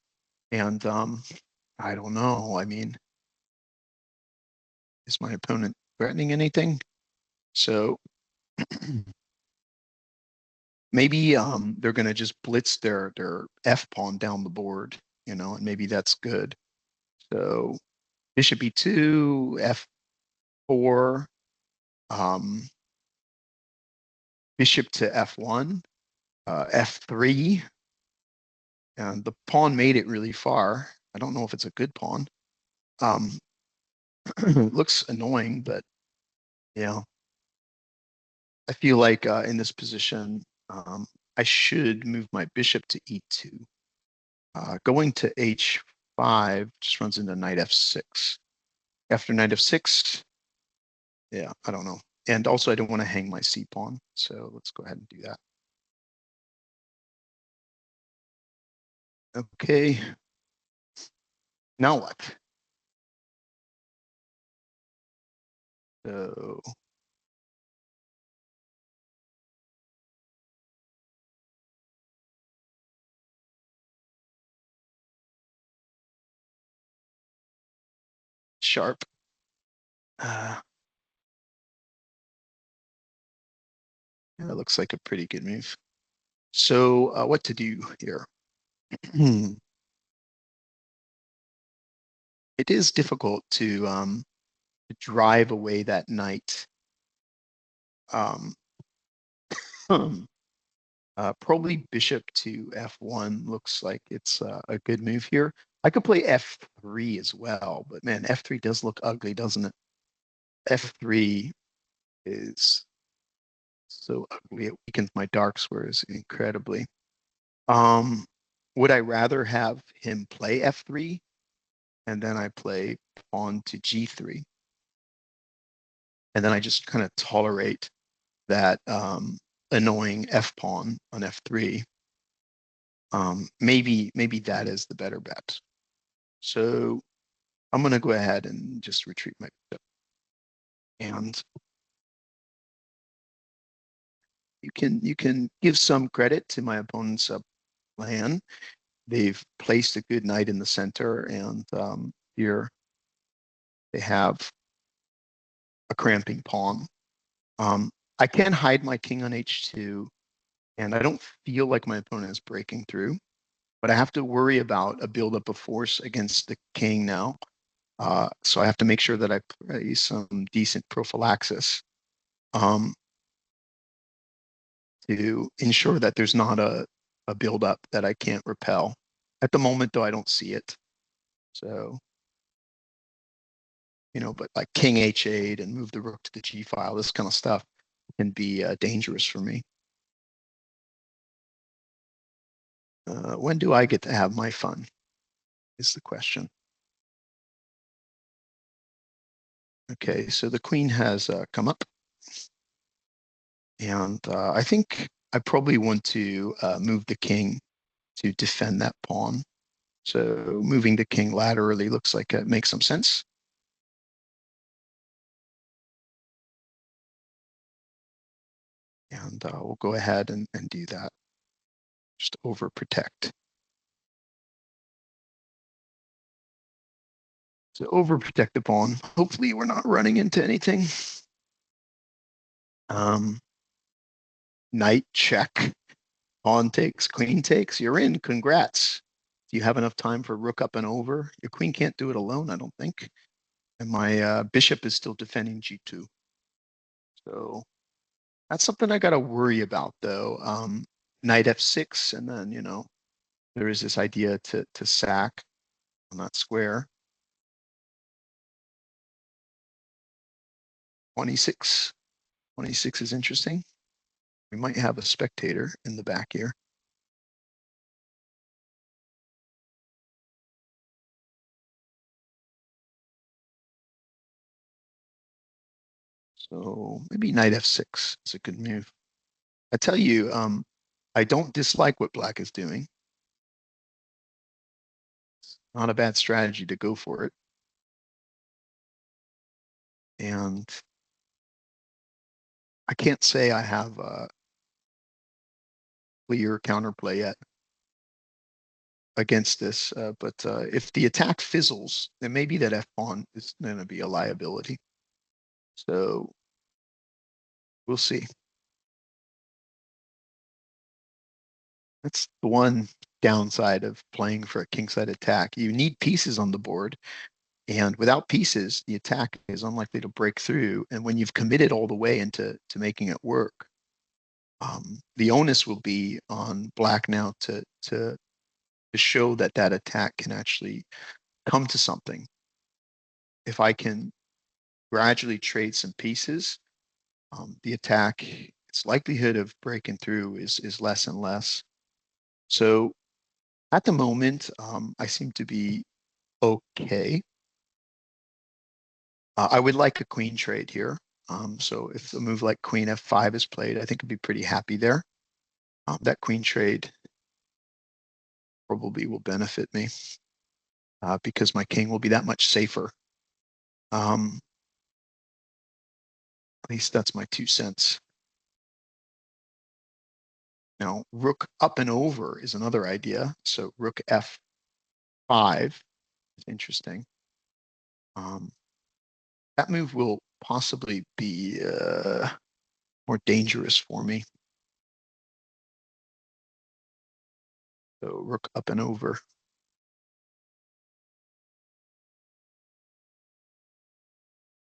and I don't know. I mean, is my opponent threatening anything? So maybe they're going to just blitz their f pawn down the board, and maybe that's good. So bishop e2, f4, bishop to f1, f3, and the pawn made it really far. I don't know if it's a good pawn. Looks annoying, but yeah, I feel like in this position, I should move my bishop to e2. Going to h5 just runs into knight f6. After knight f6, yeah, I don't know. And also, I don't want to hang my c pawn, so let's go ahead and do that. Okay. Now what? So sharp. Uh, yeah, that looks like a pretty good move. So what to do here? It is difficult to drive away that knight. Um, probably bishop to f1 looks like it's a good move here. I could play f3 as well, but man, f3 does look ugly, doesn't it? f3 is so ugly. It weakens my dark squares incredibly. Um, would I rather have him play f3 and then I play pawn to g3 and then I just kind of tolerate that annoying f pawn on f3? Maybe that is the better bet. So I'm going to go ahead and just retreat my bishop. And you can give some credit to my opponent's plan. They've placed a good knight in the center, and here they have a cramping pawn. I can hide my king on h2, and I don't feel like my opponent is breaking through, but I have to worry about a buildup of force against the king now. So I have to make sure that I play some decent prophylaxis to ensure that there's not a buildup that I can't repel. At the moment, though, I don't see it. So, but like king h8 and move the rook to the g file, this kind of stuff can be dangerous for me. When do I get to have my fun is the question. Okay, so the queen has come up. And I think I probably want to move the king to defend that pawn. So moving the king laterally looks like it makes some sense. And we'll go ahead and do that. Just overprotect. So overprotect the pawn. Hopefully we're not running into anything. Knight check. Pawn takes, queen takes. You're in. Congrats. Do you have enough time for rook up and over? Your queen can't do it alone, I don't think. And my bishop is still defending g2. So that's something I got to worry about, though. Knight f6, and then there is this idea to sack on that square. 26. 26 is interesting. We might have a spectator in the back here. So maybe knight f6 is a good move. I tell you, I don't dislike what black is doing. It's not a bad strategy to go for it. And I can't say I have a clear counterplay yet against this, but if the attack fizzles, then maybe that f-pawn is going to be a liability. So we'll see. That's the one downside of playing for a kingside attack. You need pieces on the board, and without pieces, the attack is unlikely to break through. And when you've committed all the way into making it work, the onus will be on black now to show that that attack can actually come to something. If I can gradually trade some pieces, the attack, its likelihood of breaking through is less and less. So at the moment, I seem to be okay. I would like a queen trade here. So if a move like queen f5 is played, I think I'd be pretty happy there. That queen trade probably will benefit me because my king will be that much safer. At least that's my 2 cents. Now, rook up and over is another idea. So rook f5 is interesting. That move will possibly be more dangerous for me. So rook up and over.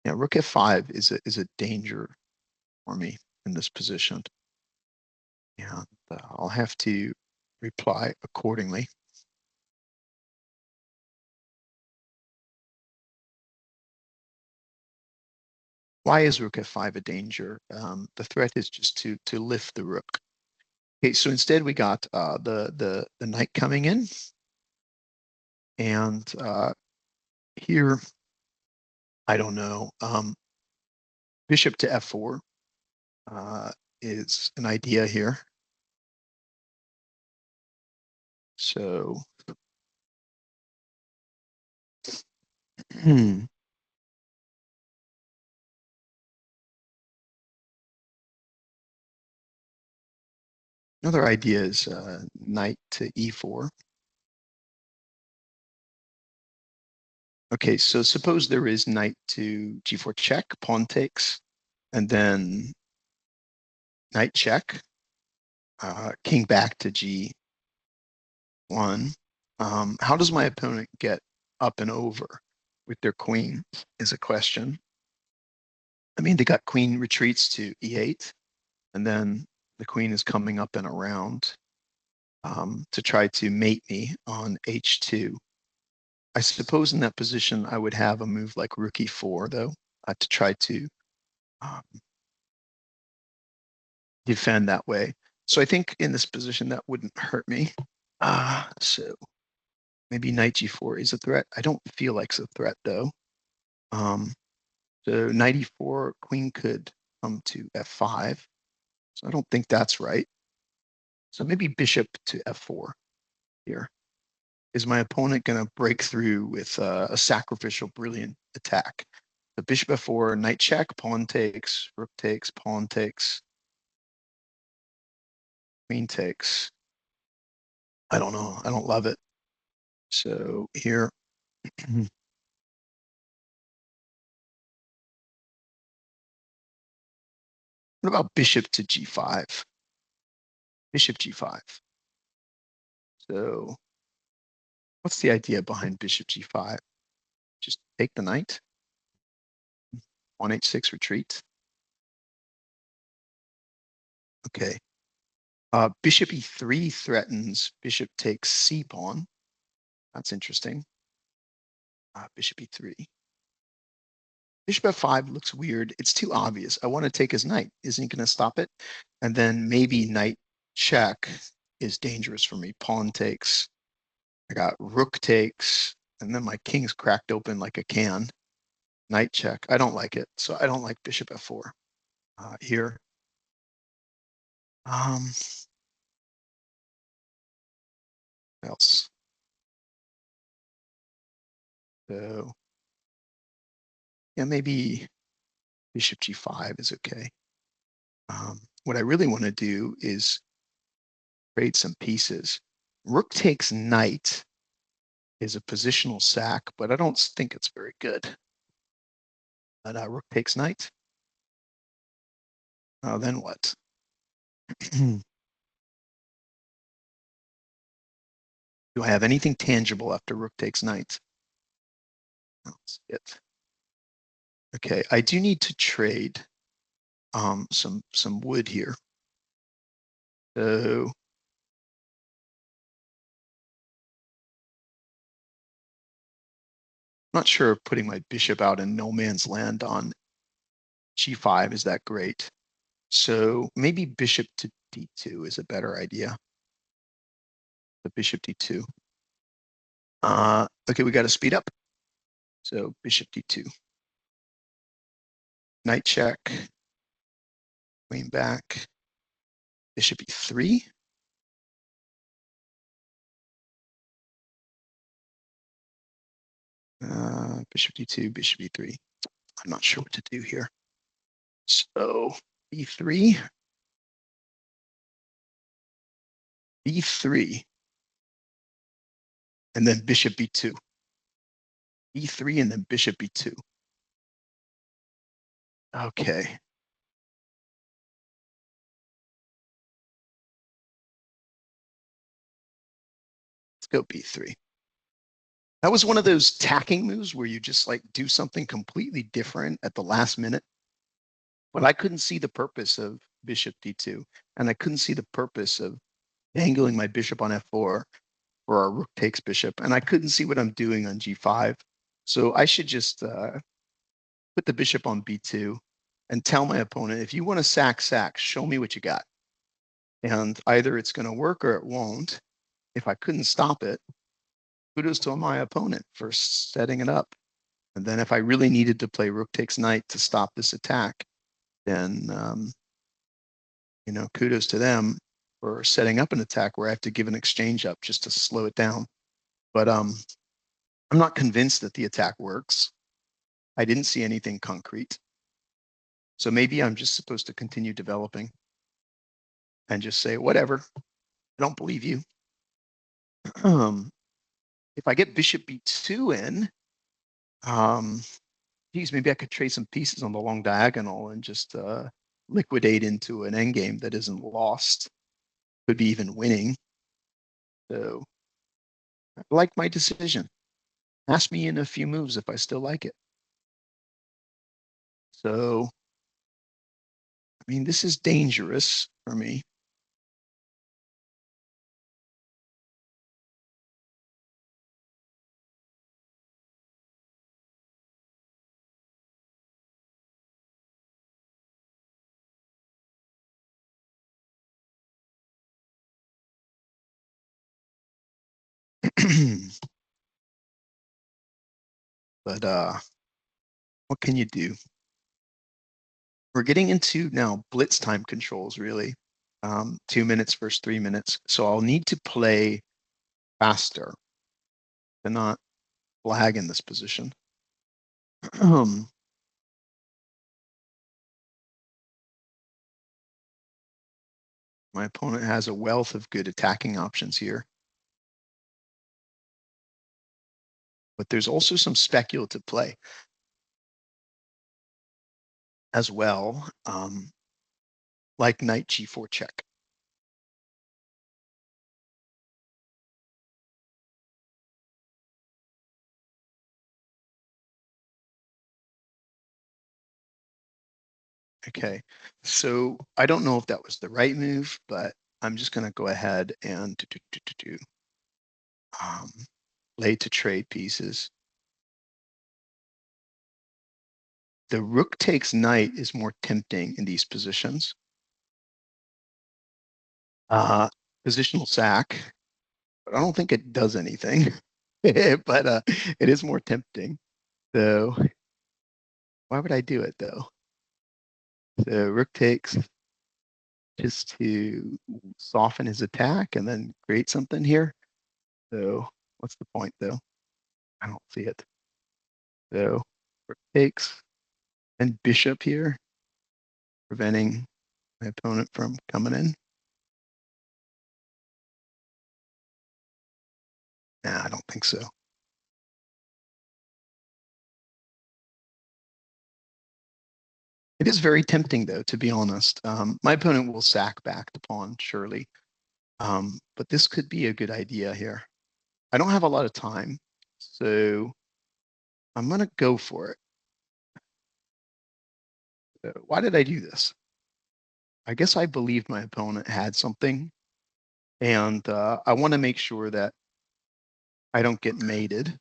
Yeah, rook f5 is a danger for me in this position. And I'll have to reply accordingly. Why is rook f5 a danger? The threat is just to lift the rook. Okay, so instead we got the knight coming in, and here I don't know. Bishop to f4 is an idea here. So another idea is knight to e4. Okay, so suppose there is knight to g4 check, pawn takes, and then knight check, king back to g1. How does my opponent get up and over with their queen is a question. I mean, they got queen retreats to e8, and then the queen is coming up and around to try to mate me on h2. I suppose in that position, I would have a move like rook e4, though, to try to defend that way. So I think in this position, that wouldn't hurt me. So maybe knight g4 is a threat. I don't feel like it's a threat, though. So knight e4, queen could come to f5. So I don't think that's right. So maybe bishop to f4 here. Is my opponent going to break through with a sacrificial, brilliant attack? The bishop f4, knight check, pawn takes, rook takes, pawn takes, queen takes. I don't know. I don't love it. So here, what about bishop to g5? Bishop g5. So what's the idea behind bishop g5? Just take the knight. On h6 retreat. Okay. Bishop e3 threatens bishop takes c pawn. That's interesting. Bishop e3. Bishop f5 looks weird. It's too obvious. I want to take his knight. Isn't he going to stop it? And then maybe knight check is dangerous for me. Pawn takes. I got rook takes. And then my king's cracked open like a can. Knight check. I don't like it. So I don't like bishop f4 here. What else? So yeah, maybe bishop g5 is okay. What I really want to do is trade some pieces. Rook takes knight is a positional sack, but I don't think it's very good. But rook takes knight. Then what? Do I have anything tangible after rook takes knight? That's it. Okay, I do need to trade some wood here. So I'm not sure if putting my bishop out in no man's land on g5 is that great. So maybe bishop to d2 is a better idea. The bishop d2. Okay, we got to speed up. So bishop d2. Knight check. Queen back. Bishop e3. Bishop d2, bishop e3. I'm not sure what to do here. So b3, b3, and then bishop b2. b3 and then bishop b2. Okay. Let's go b3. That was one of those tacking moves where you just like do something completely different at the last minute. But I couldn't see the purpose of bishop d2, and I couldn't see the purpose of angling my bishop on f4 for our rook takes bishop, and I couldn't see what I'm doing on g5. So I should just put the bishop on b2 and tell my opponent, if you want to sack, show me what you got. And either it's going to work or it won't. If I couldn't stop it, kudos to my opponent for setting it up. And then if I really needed to play rook takes knight to stop this attack, then, kudos to them for setting up an attack where I have to give an exchange up just to slow it down. But I'm not convinced that the attack works. I didn't see anything concrete. So maybe I'm just supposed to continue developing and just say, whatever, I don't believe you. If I get bishop b2 in, geez, maybe I could trade some pieces on the long diagonal and just liquidate into an endgame that isn't lost. Could be even winning. So I like my decision. Ask me in a few moves if I still like it. So, I mean, this is dangerous for me. But what can you do? We're getting into now blitz time controls, really. 2 minutes versus 3 minutes. So I'll need to play faster to not lag in this position. My opponent has a wealth of good attacking options here. But there's also some speculative play as well, like knight g4 check. Okay, so I don't know if that was the right move, but I'm just going to go ahead and lay to trade pieces. The rook takes knight is more tempting in these positions. Positional sack, but I don't think it does anything. But it is more tempting. So why would I do it though? So rook takes just to soften his attack and then create something here. So what's the point though? I don't see it. So rook takes and bishop here, preventing my opponent from coming in. Nah, I don't think so. It is very tempting, though, to be honest. My opponent will sack back the pawn, surely. But this could be a good idea here. I don't have a lot of time, so I'm going to go for it. So why did I do this? I guess I believed my opponent had something, and I want to make sure that I don't get mated.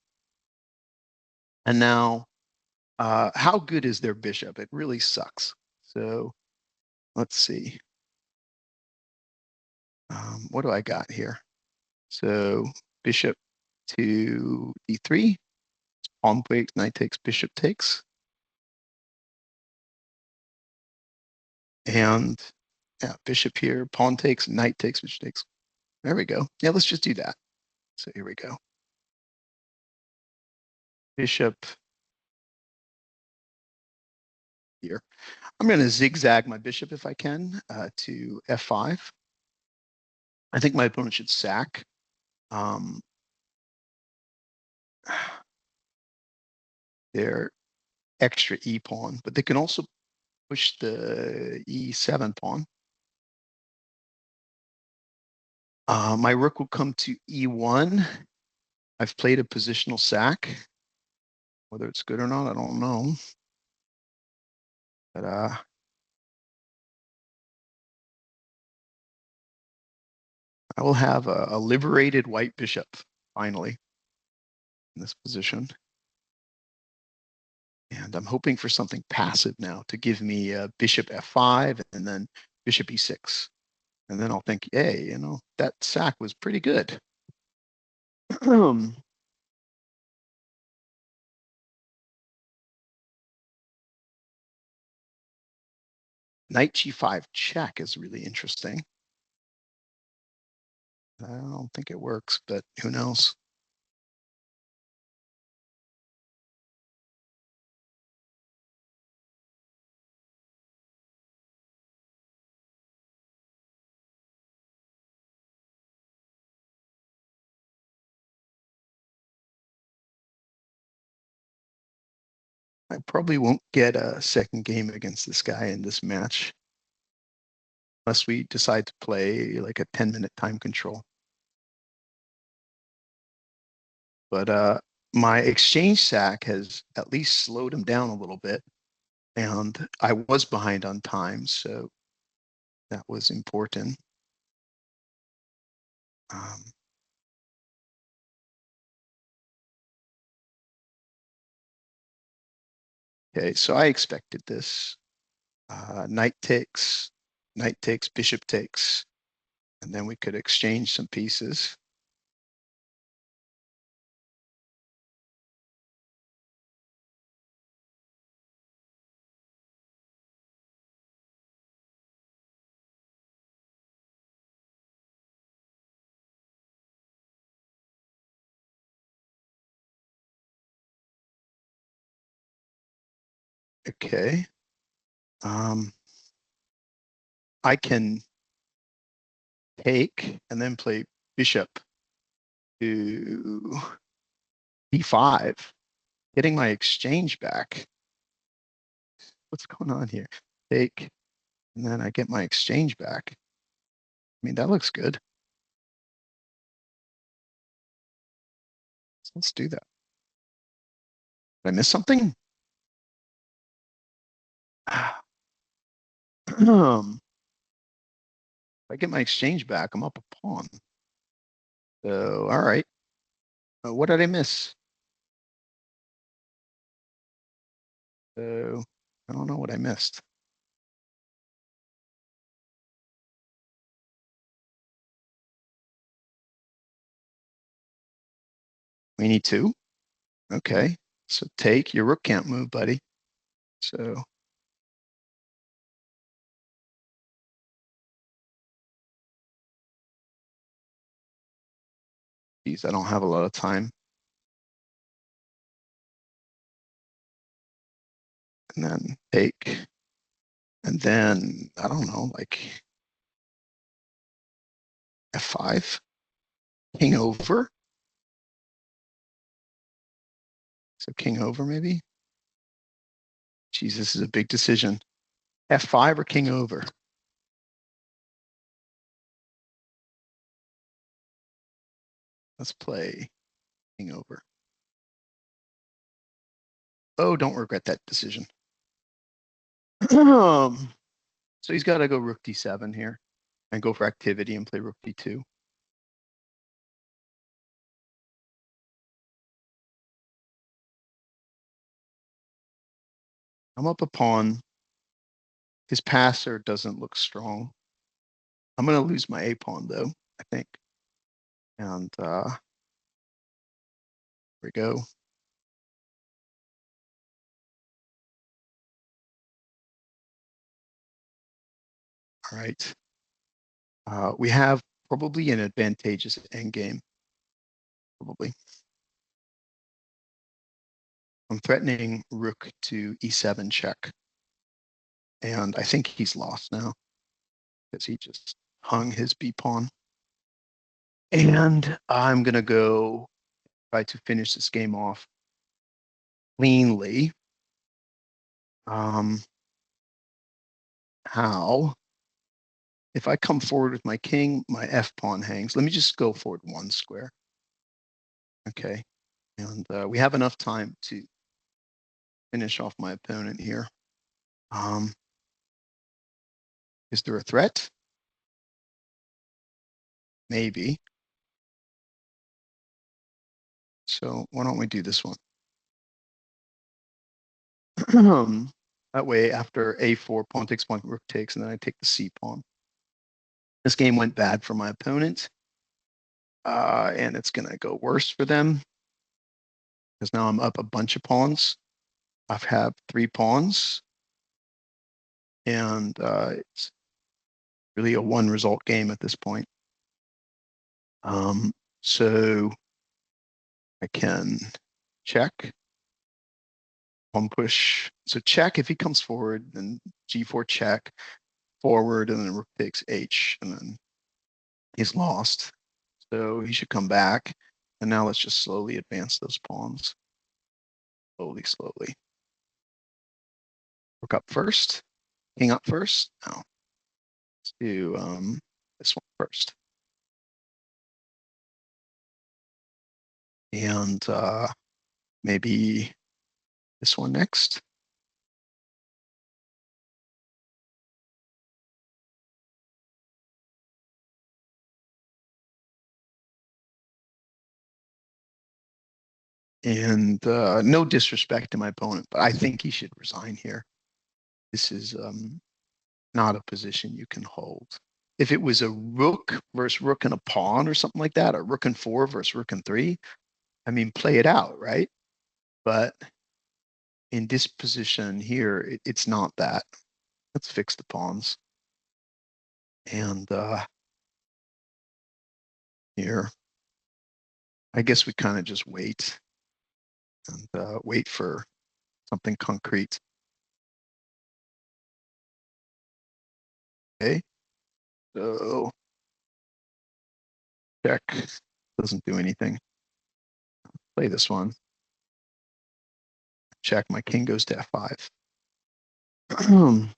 And now, how good is their bishop? It really sucks. So let's see. What do I got here? So bishop to d3, pawn breaks, knight takes, bishop takes. And yeah, bishop here, pawn takes, knight takes, bishop takes. There we go. Yeah, let's just do that. So here we go. Bishop here. I'm going to zigzag my bishop if I can to f5. I think my opponent should sack. Their extra e pawn, but they can also push the e7 pawn. My rook will come to e1. I've played a positional sack. Whether it's good or not, I don't know. But I will have a liberated white bishop, finally, in this position. And I'm hoping for something passive now to give me bishop f5 and then bishop e6. And then I'll think, hey, you know, that sack was pretty good. Knight g5 check is really interesting. I don't think it works, but who knows? I probably won't get a second game against this guy in this match unless we decide to play like a 10-minute time control. But my exchange sack has at least slowed him down a little bit. And I was behind on time, so that was important. Okay, so I expected this. Knight takes, bishop takes, and then we could exchange some pieces. Okay. I can take and then play bishop to d5, getting my exchange back. What's going on here? Take, and then I get my exchange back. I mean, that looks good. So let's do that. Did I miss something? If I get my exchange back, I'm up a pawn. So, all right. What did I miss? So, I don't know what I missed. We need two. Okay. So take, your rook can't move, buddy. So geez, I don't have a lot of time. And then take. And then, I don't know, like f5, king over. So king over, maybe? Geez, this is a big decision. f5 or king over? Let's play king over. Oh, don't regret that decision. So he's got to go rook d7 here and go for activity and play rook d2. I'm up a pawn. His passer doesn't look strong. I'm going to lose my a pawn, though, I think. And here we go. All right. We have probably an advantageous endgame. Probably. I'm threatening rook to e7 check. And I think he's lost now because he just hung his B pawn. And I'm going to go try to finish this game off cleanly. How? If I come forward with my king, my F pawn hangs. Let me just go forward one square. Okay. And we have enough time to finish off my opponent here. Is there a threat? Maybe. So why don't we do this one? That way, after A4, pawn takes, pawn, rook takes, and then I take the C pawn. This game went bad for my opponent, and it's going to go worse for them because now I'm up a bunch of pawns. I have 3 pawns, and it's really a one-result game at this point. So I can check, pawn push. So check if he comes forward, then G4 check, forward, and then rook takes H, and then he's lost. So he should come back. And now let's just slowly advance those pawns. Slowly, slowly. Rook up first. King up first. No. Let's do this one first. And maybe this one next. And no disrespect to my opponent, but I think he should resign here. This is not a position you can hold. If it was a rook versus rook and a pawn or something like that, or rook and 4 versus rook and 3, I mean, play it out, right? But in this position here, it's not that. Let's fix the pawns. And here, I guess we kind of just wait and wait for something concrete. Okay, so check, doesn't do anything. Play this one. Check, my king goes to F5. And,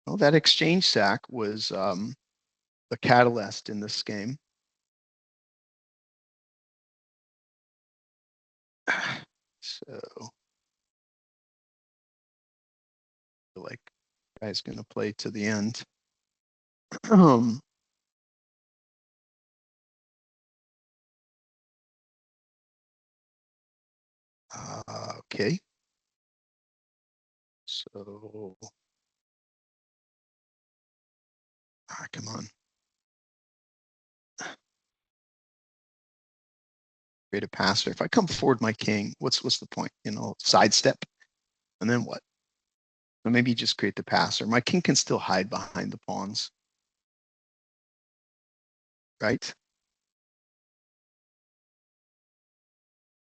well, that exchange sack was the catalyst in this game. So, I feel like guy's going to play to the end. Okay. So, come on. Create a passer. If I come forward my king, what's the point? You know, sidestep, and then what? So maybe just create the passer. My king can still hide behind the pawns, right?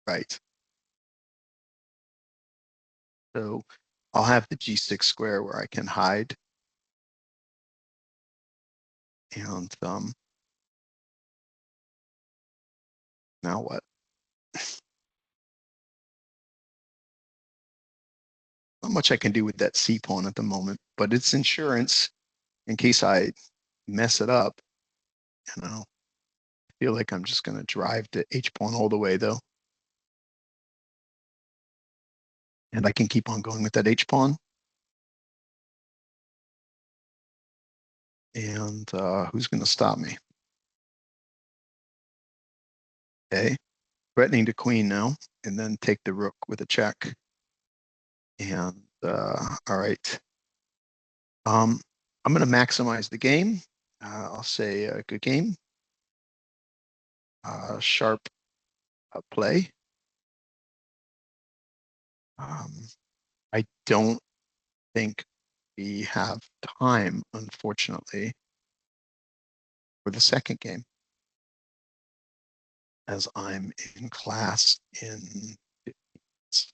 Right. So I'll have the G6 square where I can hide. And now what? Not much I can do with that C pawn at the moment, but it's insurance in case I mess it up. You know, I feel like I'm just going to drive the H pawn all the way though. And I can keep on going with that H pawn. And who's going to stop me? Okay, threatening to queen now, and then take the rook with a check. And all right. I'm going to maximize the game. I'll say a good game. Sharp play. I don't think we have time, unfortunately, for the second game. as I'm in class in 15 minutes.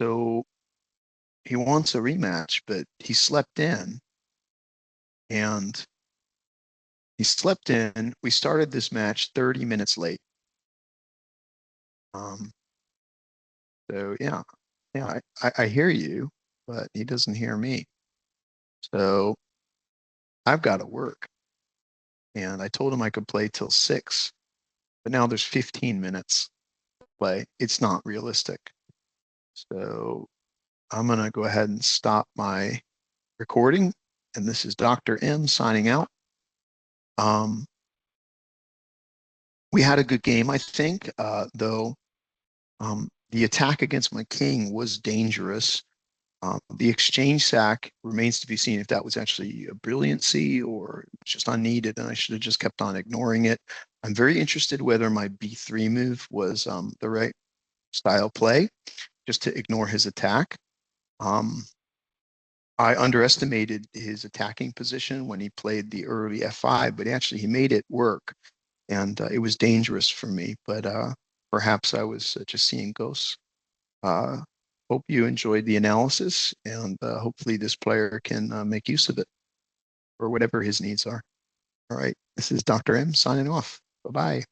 So he wants a rematch, but he slept in and we started this match 30 minutes late. Um, so yeah, I hear you, but he doesn't hear me. So I've got to work. And I told him I could play till 6, but now there's 15 minutes to play. It's not realistic. So I'm going to go ahead and stop my recording. And this is Dr. M signing out. Um, we had a good game, I think, though the attack against my king was dangerous. The exchange sack remains to be seen if that was actually a brilliancy or just unneeded, and I should have just kept on ignoring it. I'm very interested whether my B3 move was the right style play, just to ignore his attack. I underestimated his attacking position when he played the early F5, but actually he made it work, and it was dangerous for me. But perhaps I was just seeing ghosts. Uh, hope you enjoyed the analysis, and hopefully this player can make use of it for whatever his needs are. All right, this is Dr. M signing off. Bye-bye.